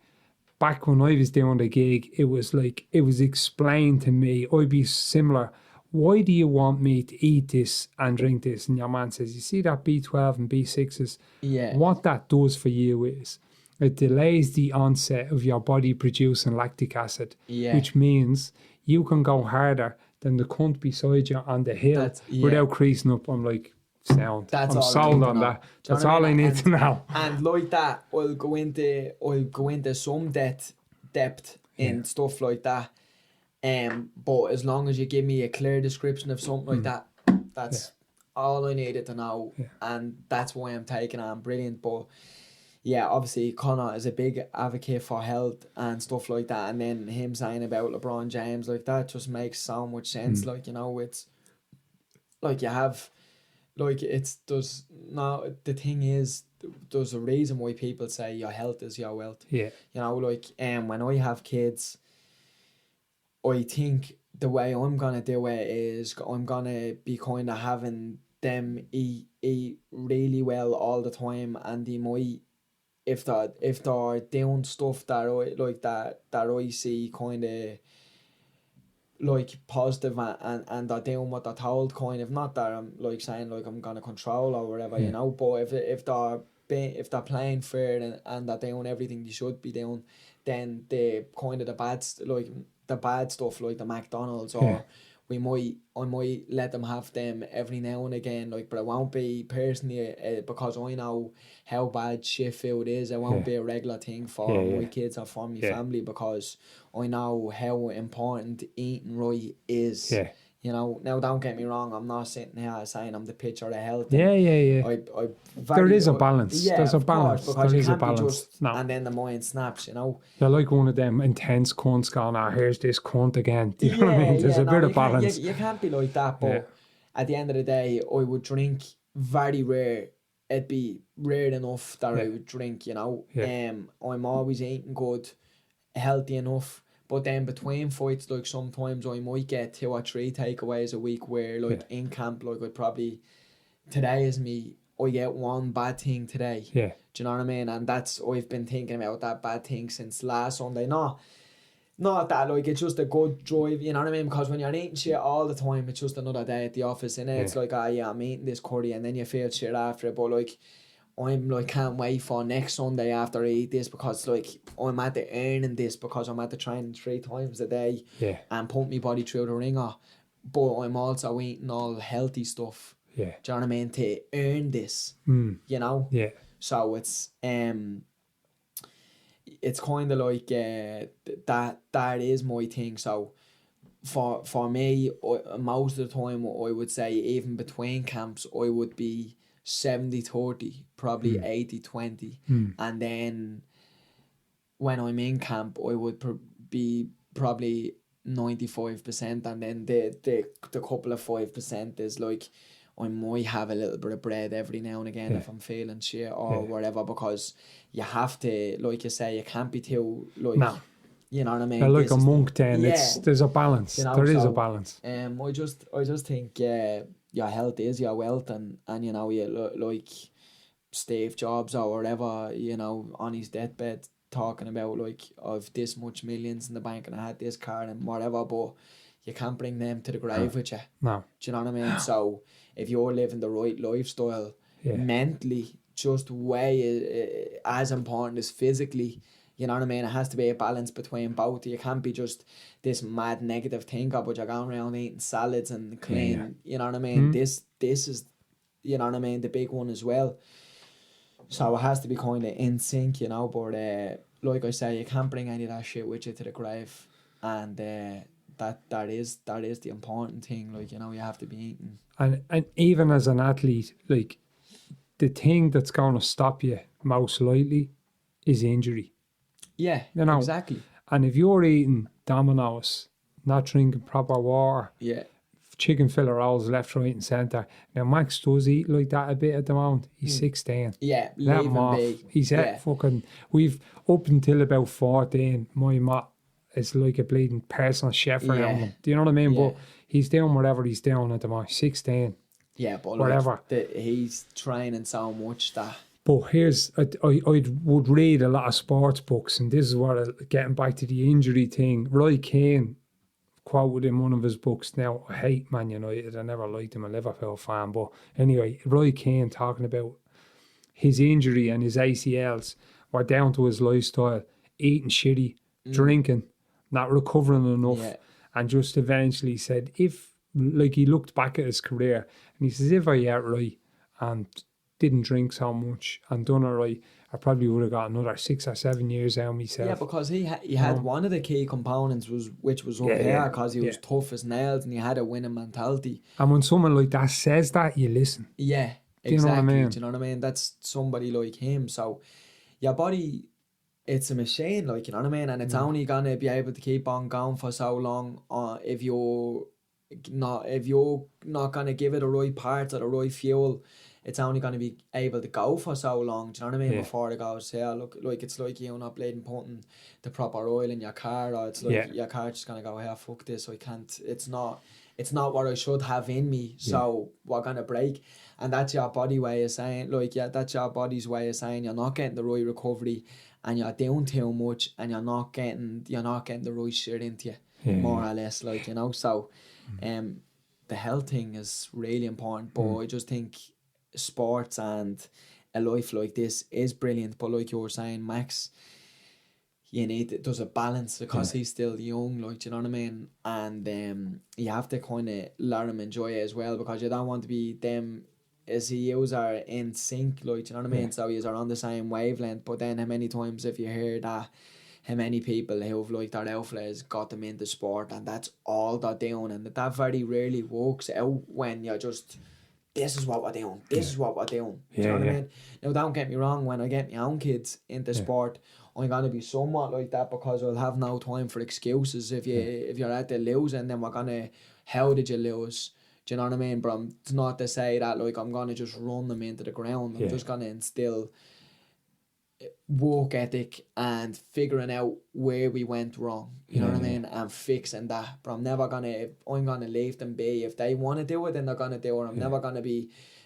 back when I was doing the gig, it was like, it was explained to me. I'd be similar. why do you want me to eat this and drink this? And your man says, you see that B12 and B6s? Yeah. What that does for you is it delays the onset of your body producing lactic acid, which means you can go harder than the cunt beside you on the hill without creasing up. I'm like, sound. That's I'm all sold on that. That's all I need to know. And like that, I'll go into some depth in stuff like that. But as long as you give me a clear description of something like that, that's all I needed to know, and that's why I'm taking it. I'm brilliant, but yeah, obviously Conor is a big advocate for health and stuff like that, and then him saying about LeBron James, like, that just makes so much sense. Like, you know, it's like you have, like, the thing is, there's a reason why people say your health is your wealth. Yeah. You know, like, when I have kids, I think the way I'm gonna do it is I'm gonna be kind of having them eat really well all the time, and they might, if they're doing stuff that I like, that I see kind of like positive, and they're doing what they're told, kind of, not that I'm like saying like I'm gonna control or whatever, you know, but if they're playing fair and they're doing everything they should be doing, then the kind of the bad stuff like the McDonald's, or I might let them have them every now and again, like, but it won't be personally because I know how bad shit food is. It won't be a regular thing for my kids or for my family, because I know how important eating right is. You know, now don't get me wrong, I'm not sitting here saying I'm the picture of health. Yeah. There is a balance. Yeah, there's a balance. Because there is a balance. And then the mind snaps, you know. You're like one of them intense cunts going, here's this cunt again. Do you know what I mean? There's a bit of balance. You can't be like that, but at the end of the day, I would drink very rare. It'd be rare enough that I would drink, you know. I'm always eating good, healthy enough. But then between fights, like, sometimes I might get 2 or 3 takeaways a week where, like, in camp, like, today is me, I get one bad thing today. Do you know what I mean? And I've been thinking about that bad thing since last Sunday. Not that, like, it's just a good drive, you know what I mean? Because when you're eating shit all the time, it's just another day at the office, innit? It's like, I'm eating this curry, and then you feel shit after it. But, like, I'm like, can't wait for next Sunday after I eat this, because, like, I'm at the earning this, because I'm at the training 3 times a day and pump my body through the ringer. But I'm also eating all healthy stuff. Do you know what I mean? To earn this, you know? So it's kind of like that is my thing. So for me, most of the time, I would say, even between camps, I would be 70-30, probably 80-20, and then when I'm in camp, I would be probably 95%, and then the couple of 5% is like, I might have a little bit of bread every now and again if I'm feeling shit or whatever, because you have to, like you say, you can't be too, like, you know what I mean? You're like a monk then. There's a balance. You know, there is a balance. I just think your health is your wealth, and you know, you like Steve Jobs or whatever, you know, on his deathbed talking about, like, I've this much millions in the bank and I had this car and whatever, but you can't bring them to the grave with you. Do you know what I mean? So if you're living the right lifestyle, mentally, just way as important as physically, you know what I mean? It has to be a balance between both. You can't be just this mad negative thinker, but you're going around eating salads and clean. You know what I mean? This is, you know what I mean, the big one as well. So it has to be kind of in sync, you know. But like I say, you can't bring any of that shit with you to the grave, and that is the important thing. Like, you know, you have to be eating. And even as an athlete, like, the thing that's going to stop you most likely is injury. Yeah, you know, exactly. And if you're eating Domino's, not drinking proper water, chicken fillet rolls left, right and centre. Now, Max does eat like that a bit at the moment. He's 16. Yeah, let him off. He's at fucking... We've, up until about 14, my mat is like a bleeding personal chef around him. Do you know what I mean? But he's doing whatever he's doing at the moment. 16. Yeah, but whatever. He's training so much that... But here's, I would read a lot of sports books, and this is what, getting back to the injury thing, Roy Keane quoted in one of his books. Now, I hate Man United. I never liked him, a Liverpool fan. But anyway, Roy Keane talking about his injury and his ACLs were down to his lifestyle, eating shitty, drinking, not recovering enough, and just eventually said, if, like, he looked back at his career and he says, if I ate right and didn't drink so much and done it right, I probably would have got another 6 or 7 years out of myself. Yeah, because he had one of the key components which was up there, because he was tough as nails and he had a winning mentality. And when someone like that says that, you listen. Yeah, exactly. Do you know what I mean? Do you know what I mean? That's somebody like him. So your body, it's a machine, like, you know what I mean? And it's only gonna be able to keep on going for so long if you're not gonna give it the right parts or the right fuel. It's only going to be able to go for so long, do you know what I mean? Before it goes, look, like, it's like you not putting the proper oil in your car, or it's like your car's just going to go, fuck this, I can't, it's not what I should have in me, so we're going to break. And that's your body way of saying, like, that's your body's way of saying you're not getting the right recovery and you're doing too much and you're not getting the right shit into you, more or less, like, you know. So the health thing is really important, but I just think sports and a life like this is brilliant. But like you were saying, Max, there's a balance, because he's still young, like, you know what I mean? And you have to kind of let him enjoy it as well, because you don't want to be them, as he are in sync, like, you know what I mean? So you are on the same wavelength. But then how many times if you hear that, how many people who've, like, their outfits got them into sport and that's all they're doing, and that very rarely works out when you're just, this is what we're doing. This is what we're doing. Do you know what I mean? Now, don't get me wrong. When I get my own kids into sport, I'm gonna be somewhat like that, because I'll have no time for excuses. If you're at the losing, then we're gonna, how did you lose? Do you know what I mean? But it's not to say that, like, I'm gonna just run them into the ground. I'm just gonna instill work ethic and figuring out where we went wrong, you know what I mean, and fixing that. But I'm gonna leave them be. If they want to do it, then they're gonna do it. I'm never gonna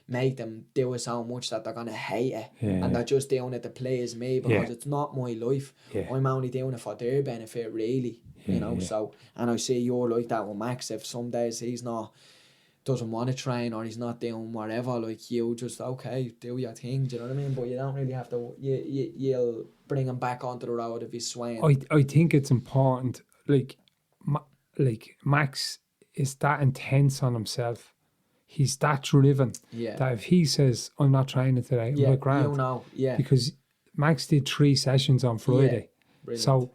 make them do it so much that they're gonna hate it, and they're just doing it to please me, because it's not my life. I'm only doing it for their benefit, really, you know. So, and I see you're like that with Max. If some days he's doesn't want to train, or he's not doing whatever, like, you just, okay, do your thing, do you know what I mean? But you don't really have to, you'll bring him back onto the road if he's swaying. I think it's important, like Max is that intense on himself. He's that driven that if he says, I'm not training today, I'm like, grand. You know, because Max did 3 sessions on Friday. So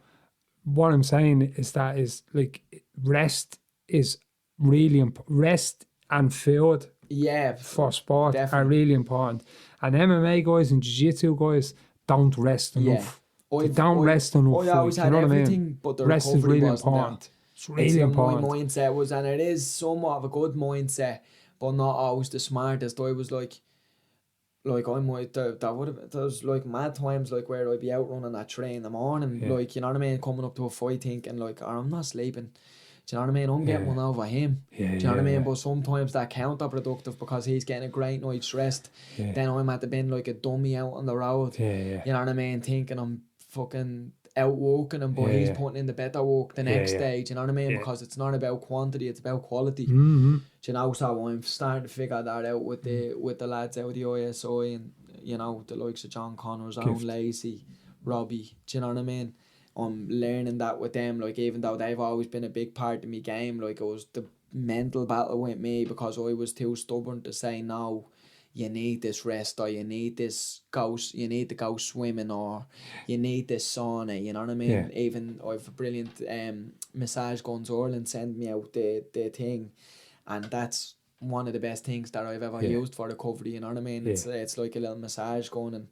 what I'm saying is that is, like, rest is really important. Rest and food for sport are really important. And MMA guys and jiu-jitsu guys don't rest enough. They don't rest enough. I always had everything, but the rest is really important. It's really important. My mindset was, and it is somewhat of a good mindset, but not always the smartest. I was like I might, there's like mad times, like, where I'd be out running at 3 in the morning, like, you know what I mean, coming up to a fight thinking, like, I'm not sleeping. Do you know what I mean? I'm getting one over him. Do you know what I mean? But sometimes that's counterproductive, because he's getting a great night's rest. Then I'm at the bin like a dummy out on the road. You know what I mean? Thinking I'm fucking out working him, but he's putting in the better work the next day. Do you know what I mean? Because it's not about quantity, it's about quality. Do you know? So I'm starting to figure that out with the lads out of the ISI, and, you know, the likes of John Connors, Aaron Lacey, Robbie. Do you know what I mean? I'm learning that with them, like, even though they've always been a big part of my game, like, it was the mental battle with me, because I was too stubborn to say, no, you need this rest, or you need to go swimming, or you need this sauna, you know what I mean? Even I've a brilliant massage guns Ireland send me out the thing, and that's one of the best things that I've ever used for recovery, you know what I mean? It's like a little massage gun,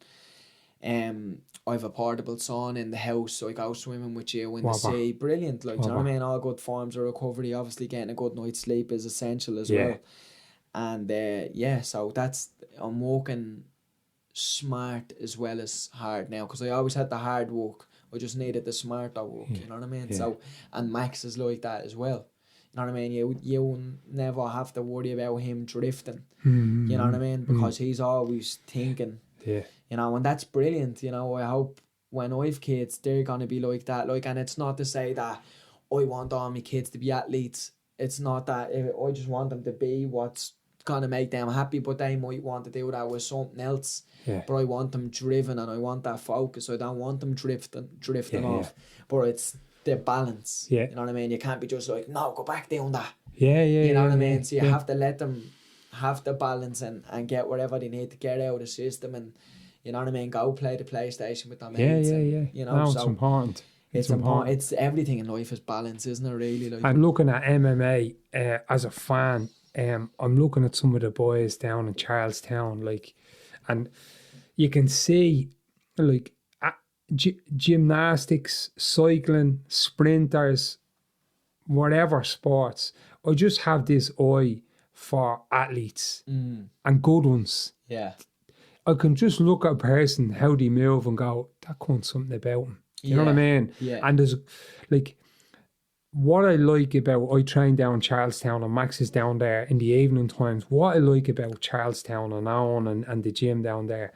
and I have a portable sauna in the house, so I go swimming with you in the sea. Brilliant, like, do you know what I mean? All good forms of recovery. Obviously, getting a good night's sleep is essential as well. And so I'm working smart as well as hard now, because I always had the hard work. I just needed the smarter work, you know what I mean? So, and Max is like that as well. You know what I mean? You never have to worry about him drifting. You know what I mean? Because he's always thinking. You know, and that's brilliant. You know, I hope when I've kids, they're gonna be like that. Like, and it's not to say that I want all my kids to be athletes. It's not that. I just want them to be what's going to make them happy, but they might want to do that with something else. Yeah. But I want them driven and I want that focus. I don't want them drifting off. But it's the balance. Yeah. You know what I mean? You can't be just like, no, go back doing that. Yeah. You know what I mean? So you have to let them have the balance and get whatever they need to get out of the system, and you know what I mean, go play the PlayStation with their mates. You know, no, so it's important. It's important. It's everything in life is balance, isn't it? Really. Like, I'm looking at MMA as a fan. I'm looking at some of the boys down in Charlestown, like, and you can see, like, gymnastics, cycling, sprinters, whatever sports. I just have this eye for athletes and good ones. Yeah. I can just look at a person, how they move, and go, that cunt's something about him. You know what I mean? Yeah. And there's, like, what I like about, I train down in Charlestown and Max is down there in the evening times. What I like about Charlestown and Owen and the gym down there,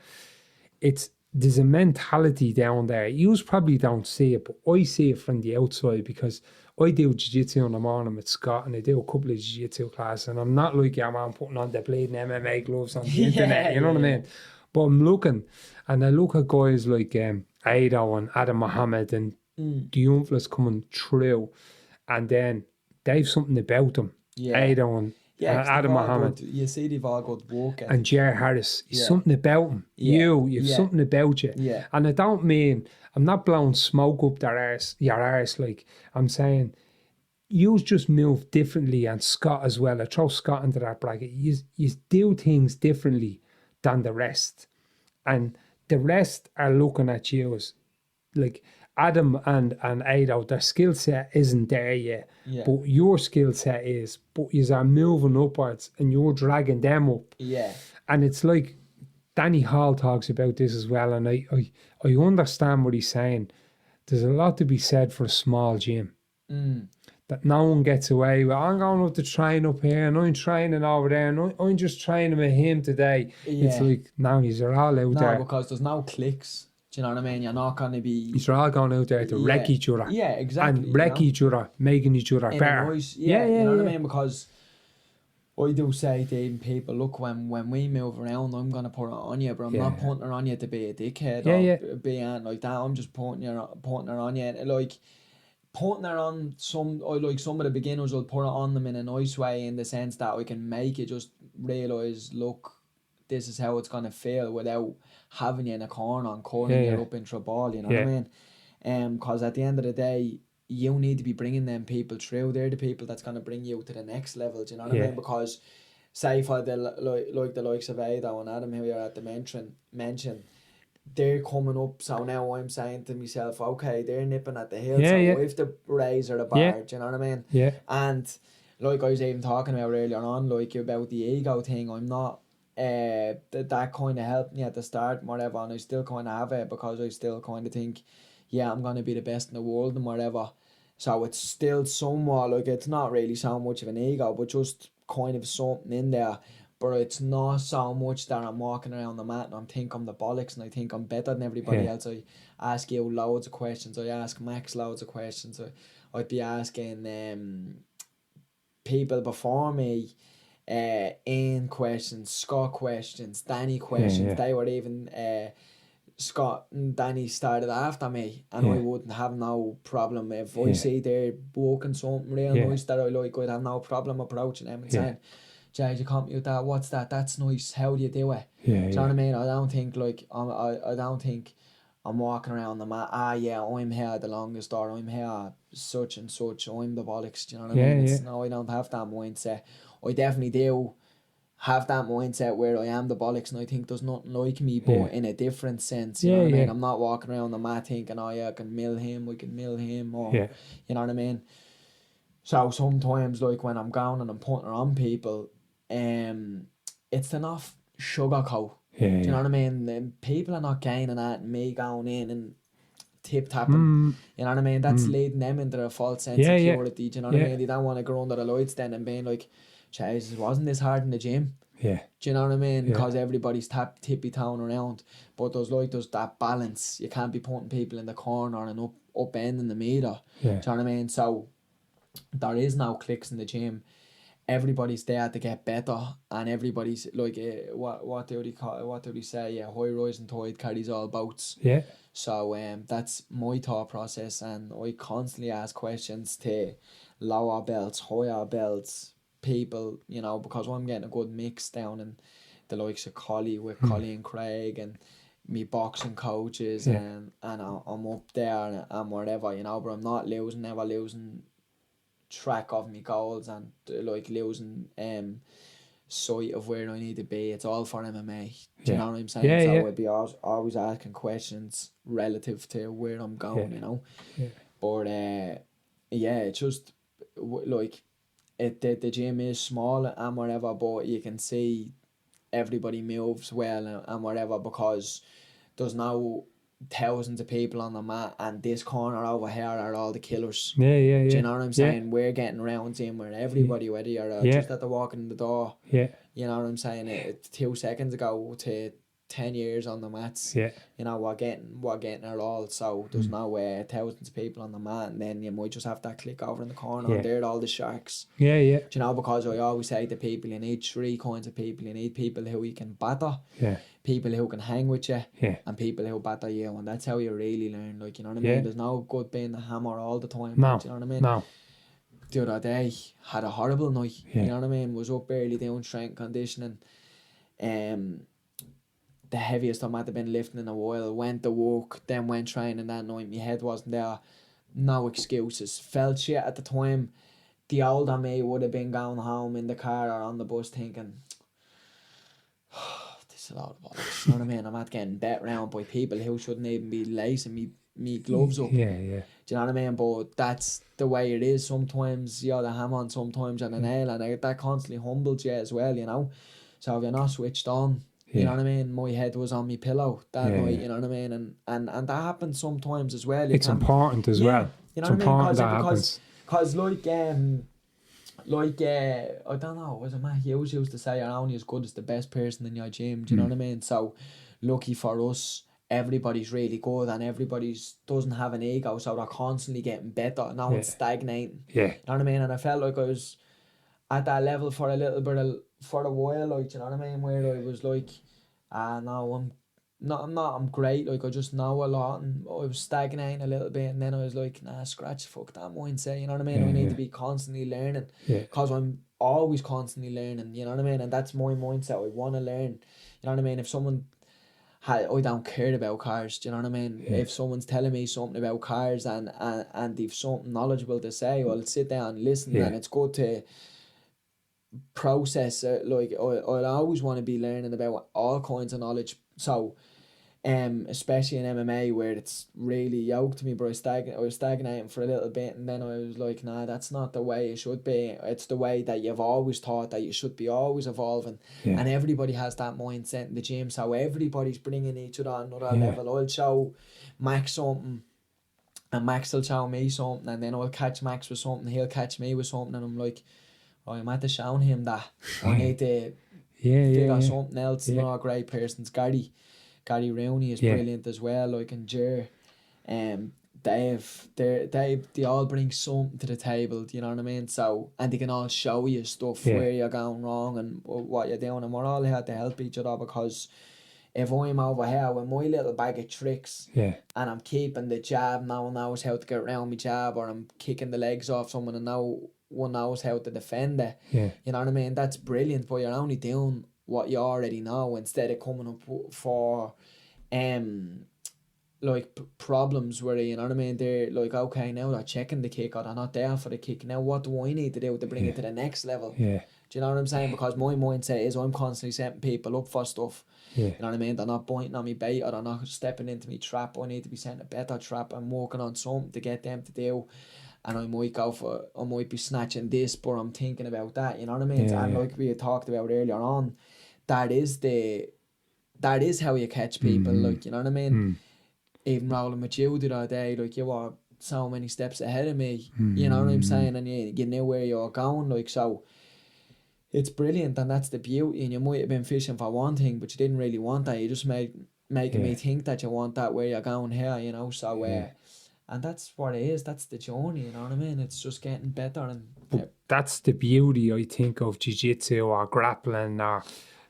there's a mentality down there. You probably don't see it, but I see it from the outside because I do jiu-jitsu in the morning with Scott and I do a couple of jiu-jitsu classes, and I'm not like, I'm putting on the bleeding MMA gloves on the internet, you know what I mean? But I'm looking, and I look at guys like Ado and Adam Muhammad and the young fellas coming through, and then they've something about them. Ado and Adam Muhammad. You see they've all got work. And Jer Harris. Something about them. You've something about you. Yeah. And I don't mean, I'm not blowing smoke up your arse, like, I'm saying, you just move differently, and Scott as well. I throw Scott into that bracket. You do things differently than the rest. And the rest are looking at you as, like, Adam and Ado, their skill set isn't there yet, but your skill set is. But you are moving upwards and you're dragging them up. Yeah. And it's like Danny Hall talks about this as well, and I understand what he's saying. There's a lot to be said for a small gym. That no one gets away with. I'm going up to train up here and I'm training over there and I'm just training with him today. It's like, now you're all out there. No, because there's no clicks. Do you know what I mean? You're not going to be... You're all going out there to wreck each other. Yeah, exactly. And wreck each other, making each other better. You know what I mean? Because I do say to even people, look, when we move around, I'm going to put it on you, but I'm not putting it on you to be a dickhead or be like that. I'm just putting it on you. And, like, putting it on some of the beginners, will put it on them in a nice way, in the sense that I can make you just realise, look, this is how it's going to feel, without having you in a corner and curling you up into a ball, you know what I mean? Because at the end of the day, you need to be bringing them people through. They're the people that's going to bring you to the next level, do you know what I mean? Because, say for the likes of Ado and Adam, who you're at the mention, they're coming up, so now I'm saying to myself, okay, they're nipping at the heel, so I have to raise the bar, do you know what I mean? Yeah. And like I was even talking about earlier on, like, about the ego thing, I'm not that kind of helped me at the start and whatever, and I still kind of have it, because I still kind of think, I'm going to be the best in the world and whatever. So it's still somewhat, like, it's not really so much of an ego, but just kind of something in there. But it's not so much that I'm walking around the mat and I think I'm the bollocks and I think I'm better than everybody else. I ask you loads of questions. I ask Max loads of questions. I'd be asking people before me Ian questions, Scott questions, Danny questions. They were even Scott and Danny started after me, and I wouldn't have no problem if I see they're working something real nice that I like. I'd have no problem approaching them and saying, Jay, you can't mute that. What's that? That's nice. How do you do it? Do you know what I mean? I don't think, like, I don't think I'm walking around the mat, I'm here the longest, or I'm here such and such, I'm the bollocks, do you know what I mean? No, I don't have that mindset. I definitely do have that mindset where I am the bollocks and I think there's nothing like me, but in a different sense, you know what I mean? I'm not walking around the mat thinking, I can mill him, or you know what I mean? So sometimes, like, when I'm going and I'm putting it on people, it's enough sugarcoat. Do you know what I mean? People are not gaining that, me going in and tip-tapping. You know what I mean? That's leading them into a false sense of security. Do you know what I mean? They don't want to go under the lights then and being like, Jesus, wasn't this hard in the gym? Do you know what I mean? Because everybody's tippy-toeing around. But there's that balance. You can't be putting people in the corner and up end in the meter. Do you know what I mean? So there is now cliques in the gym. Everybody's there to get better, and everybody's like, what do they call it? What do they say? Yeah, high rising tide carries all boats. Yeah. So that's my thought process, and I constantly ask questions to lower belts, higher belts, people, you know, because I'm getting a good mix down in the likes of Collie with Collie and Craig and me boxing coaches, and I'm up there and whatever, you know, but I'm not never losing track of me goals and like losing sight of where I need to be. It's all for MMA. Do you know what I'm saying? So I'd be always asking questions relative to where I'm going, you know. Yeah. But it's just like the gym is small and whatever, but you can see everybody moves well and whatever, because there's now thousands of people on the mat, and this corner over here are all the killers. Do you know what I'm saying? Yeah. We're getting rounds in where everybody, whether you're just at the walking in the door, you know what I'm saying? It's 2 seconds ago to 10 years on the mats. You know, we're getting it all. So there's no thousands of people on the mat, and then you might just have that click over in the corner and they're all the sharks. Do you know, because I always say to people, you need 3 kinds of people. You need people who you can batter, people who can hang with you, and people who batter you, and that's how you really learn. Like, you know what I mean? There's no good being the hammer all the time. No. Do you know what I mean? No. The other day had a horrible night. You know what I mean? Was up early doing strength conditioning. The heaviest I might have been lifting in a while. Went to work, then went training that night. My head wasn't there. No excuses. Felt shit at the time. The older me would have been going home in the car or on the bus thinking, this is a lot of bollocks. You know what I mean? I'm not getting bet round by people who shouldn't even be lacing me gloves up. Do you know what I mean? But that's the way it is. Sometimes you're the hammer and sometimes you're the nail, and that constantly humbles you as well, you know. So if you're not switched on, you know what I mean? My head was on my pillow that night, you know what I mean? And that happens sometimes as well. It's important as well. You know what I mean? Because like I don't know, was it Matt Hughes used to say, you're only as good as the best person in your gym, do you know what I mean? So lucky for us, everybody's really good and everybody's doesn't have an ego, so they're constantly getting better. No one's stagnating. You know what I mean? And I felt like I was at that level for a little bit for a while, like, you know what I mean, where I was like, no, I'm great, like I just know a lot, and I was stagnating a little bit, and then I was like, nah, scratch, fuck that mindset, you know what I mean? I need to be constantly learning, because I'm always constantly learning, you know what I mean? And that's my mindset. I want to learn, you know what I mean? If someone I don't care about cars, do you know what I mean? If someone's telling me something about cars and they've something knowledgeable to say, well, sit down and listen, and it's good to process it. Like I always want to be learning about all kinds of knowledge. So especially in MMA where it's really yoked me, but I was stagnating for a little bit, and then I was like, nah, that's not the way it should be. It's the way that you've always thought that you should be always evolving, and everybody has that mindset in the gym, so everybody's bringing each other on another level. I'll show Max something and Max will show me something, and then I'll catch Max with something, he'll catch me with something, and I'm like, oh, I'm at to showing him that I need to figure something else. Not a great person's Gary Rooney is brilliant as well, like, and Jer, they all bring something to the table, you know what I mean? So, and they can all show you stuff where you're going wrong and what you're doing, and we're all here to help each other, because if I'm over here with my little bag of tricks and I'm keeping the jab, no one knows how to get around my jab, or I'm kicking the legs off someone and no one knows how to defend it, you know what I mean? That's brilliant, but you're only doing what you already know, instead of coming up for like problems where, you know what I mean, they're like, okay, now they're checking the kick or they're not there for the kick, now what do I need to do to bring it to the next level? Do you know what I'm saying? Because my mindset is I'm constantly setting people up for stuff. You know what I mean? They're not biting on me bait, or they're not stepping into me trap. I need to be setting a better trap. I'm working on something to get them to do, and I might be snatching this, but I'm thinking about that, you know what I mean? And like we had talked about earlier on, that is how you catch people, like, you know what I mean? Even rolling with you the other day, like, you were so many steps ahead of me, you know what I'm saying? And you knew where you were going, like, so it's brilliant, and that's the beauty. And you might have been fishing for one thing, but you didn't really want that. You just making me think that you want that where you're going here, you know? So And that's what it is. That's the journey, you know what I mean? It's just getting better. And that's the beauty, I think, of jiu-jitsu or grappling, or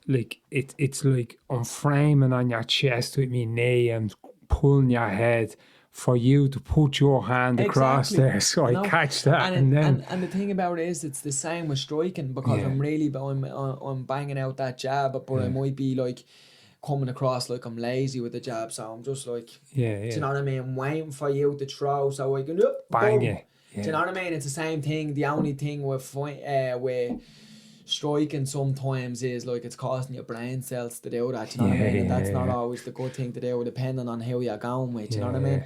like it's like I'm framing on your chest with me knee and pulling your head for you to put your hand across there, so I catch that, and the thing about it is, it's the same with striking, because I'm banging out that jab, but I might be like coming across like I'm lazy with the jab, so I'm just like, do you know what I mean, waiting for you to throw so I can bang it. Do you know what I mean? It's the same thing. The only thing with striking sometimes is like it's costing your brain cells to do that. Do you know what I mean? And that's not always the good thing to do, depending on how you're going with. Do you know what I mean?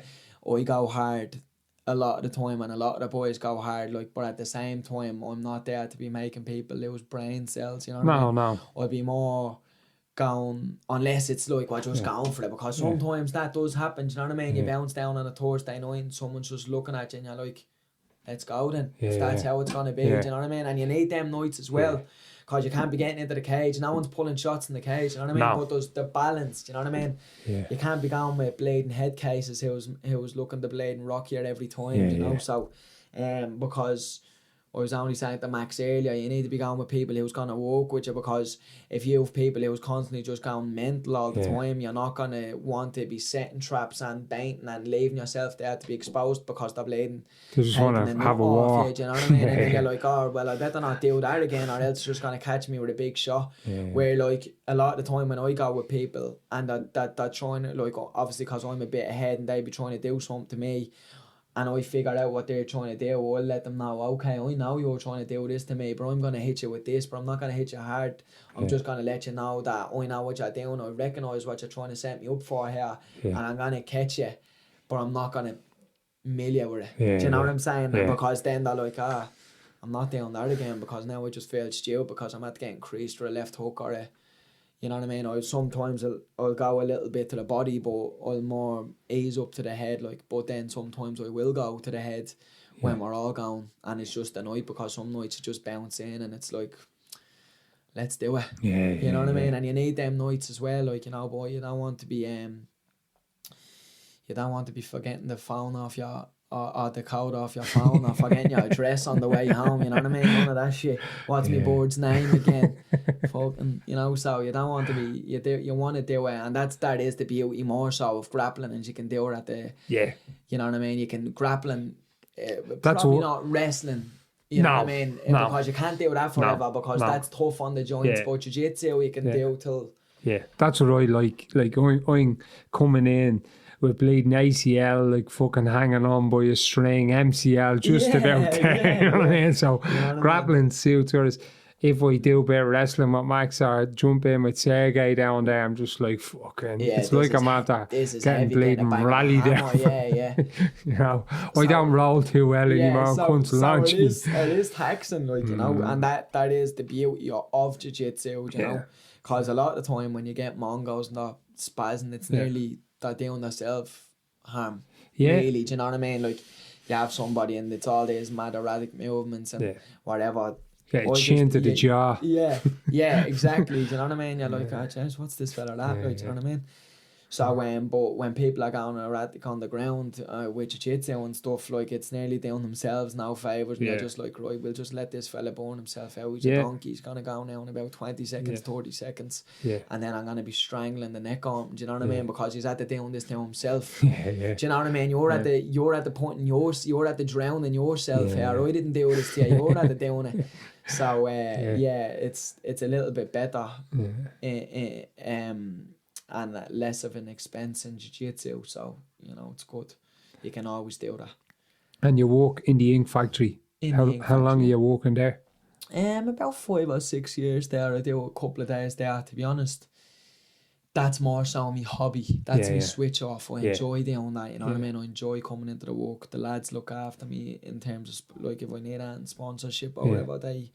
I go hard a lot of the time, and a lot of the boys go hard. Like, but at the same time, I'm not there to be making people lose brain cells. You know what I mean? No. I'd be more going, unless it's like we're just going for it, because sometimes that does happen. Do you know what I mean? You bounce down on a Thursday night and someone's just looking at you and you're like, let's go then, if that's how it's going to be. Do you know what I mean? And you need them nights as well, because you can't be getting into the cage. No one's pulling shots in the cage, you know what I mean? But there's the balance, do you know what I mean? You can't be going with blading head cases who's looking to blade and rock you every time, you know? So because I was only saying to Max earlier, you need to be going with people who's going to work with you, because if you have people who's constantly just going mental all the time, you're not going to want to be setting traps and baiting and leaving yourself there to be exposed because they're bleeding. They just want to have a walk. Do you know what I mean? And then you're like, oh, well, I better not do that again, or else just going to catch me with a big shot. Where, like, a lot of the time when I go with people and they're trying to, like, obviously because I'm a bit ahead and they be trying to do something to me, and I figure out what they're trying to do, I'll let them know, okay, I know you're trying to do this to me, but I'm going to hit you with this, but I'm not going to hit you hard. I'm just going to let you know that I know what you're doing, I recognise what you're trying to set me up for here, and I'm going to catch you, but I'm not going to mill you with it. Do you know what I'm saying? Because then they're like, I'm not doing that again, because now I just feel stupid because I'm at getting creased for a left hook or a, you know what I mean? I'll go a little bit to the body, but I'll more ease up to the head. Like, but then sometimes I will go to the head when we're all going, and it's just a night, because some nights you just bounce in and it's like, let's do it. You know what I mean? And you need them nights as well. Like, you know, boy, you don't want to be forgetting the phone off your. Or the code off your phone, or forgetting your address on the way home, you know what I mean? None of that shit. What's my board's name again? Fucking, you know, so you don't want to be, you want to do it, and that is the beauty more so of grappling, and you can do it at the, you know what I mean? You can grappling, probably not wrestling, you know what I mean? Because you can't do that forever, because that's tough on the joints, but jiu-jitsu you can do till... Yeah, that's what I like I'm coming in with bleeding ACL, like fucking hanging on by a string, MCL just about there, you know what I mean? So grappling suits, whereas if I do a bit of wrestling with Max or jump in with Sergey down there, I'm just like fucking, it's like I'm after getting bleeding rally down. You know, I don't roll too well anymore. So it is taxing, like, you know, and that is the beauty of jiu-jitsu, you know, because a lot of the time when you get Mongols and they're spazzing, it's nearly they're doing themselves harm. Really, do you know what I mean? Like, you have somebody and it's all these mad erratic movements and whatever. Chin to the jaw. Yeah, exactly. Do you know what I mean? You're like, James, what's this fella like? Do you know what I mean? So when people are going erratic on the ground with jiu-jitsu and stuff, like, it's nearly doing themselves no favours, and they're just like, right, we'll just let this fella burn himself out. He's a donkey, he's going to go now in about 20 seconds, 30 seconds, and then I'm going to be strangling the neck on him, do you know what I mean? Because he's at the doing this to himself. Do you know what I mean? You're at the point in you're at the drowning yourself here. I didn't do this to you, you're at the doing it. So it's a little bit better. And less of an expense in jiu-jitsu, so, you know, it's good. You can always do that. And you work in the ink factory. How long are you working there? About 5 or 6 years there. I do a couple of days there, to be honest. That's more so my hobby. That's my switch off. I enjoy doing that, you know what I mean? I enjoy coming into the work. The lads look after me in terms of, like, if I need any sponsorship or whatever, they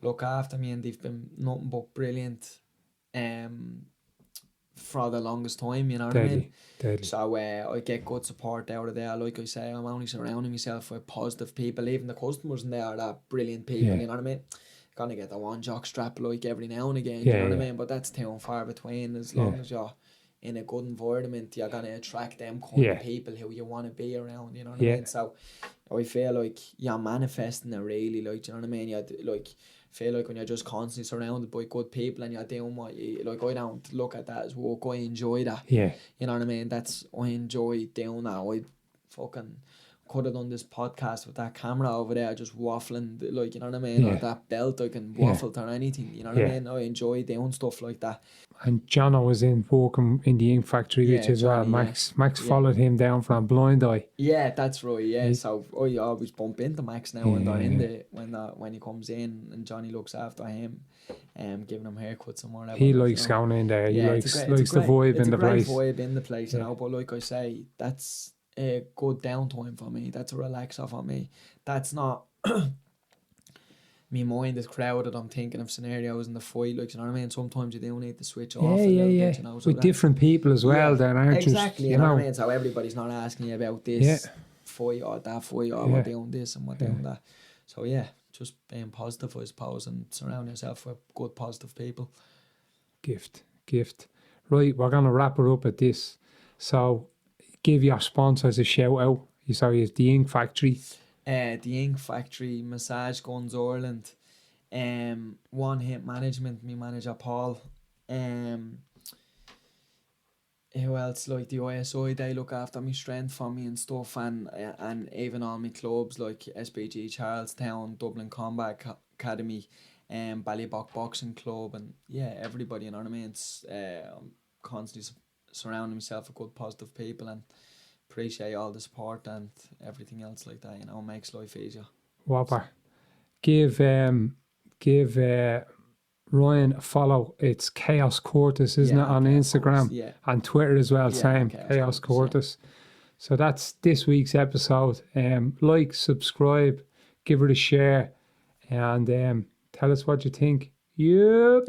look after me, and they've been nothing but brilliant for the longest time, you know what I mean? So I get good support out of there. Like I say, I'm only surrounding myself with positive people. Even the customers in there are brilliant people, you know what I mean? Gonna get the one jock strap like every now and again, you know what I mean? But that's too far between, as long as you're in a good environment, you're gonna attract them kind of people who you want to be around. You know what I mean? So I feel like you're manifesting it really. Like, do you know what I mean? You like feel like when you're just constantly surrounded by good people and you're doing what you like. I don't look at that as work. I enjoy that. Yeah. You know what I mean? I enjoy doing that. I fucking could have done this podcast with that camera over there just waffling, like, you know what I mean, or that belt. I can waffle to anything, you know what I mean. I enjoy doing stuff like that. And Jono was working in the ink factory, which as well. Max followed him down from Blind Eye. Yeah, that's right. So I always bump into Max now and then when he comes in, and Johnny looks after him, giving him haircuts and whatever. He likes going in there. He likes the vibe in the place. It's a great vibe in the place, you know. But like I say, that's a good downtime for me. That's a relaxer for me. That's not me mind is crowded. I'm thinking of scenarios in the fight, like, you know what I mean. Sometimes you do need to switch off a little bit, you know. So with different people as well, then aren't exactly, you know what I mean. So everybody's not asking you about this fight or that fight or we're doing this and we're doing that. So just being positive, I suppose, and surround yourself with good positive people. Gift. Right, we're gonna wrap it up at this. So give your sponsors a shout out. You saw the Ink Factory. The Ink Factory, Massage Guns Ireland, One Hit Management, me manager Paul. Who else? Like the ISI, they look after me strength for me and stuff, and even all my clubs like SBG Charlestown, Dublin Combat Academy, Ballybock Boxing Club, and everybody, you know what I mean. It's I'm constantly surrounding myself with good positive people and appreciate all the support and everything else like that, you know. It makes life easier. Whopper. Give Ryan a follow. It's Chaos Curtis, isn't it, on Instagram and Twitter as well. Same Chaos Curtis. So that's this week's episode. Like, subscribe, give it a share, and tell us what you think. Yep.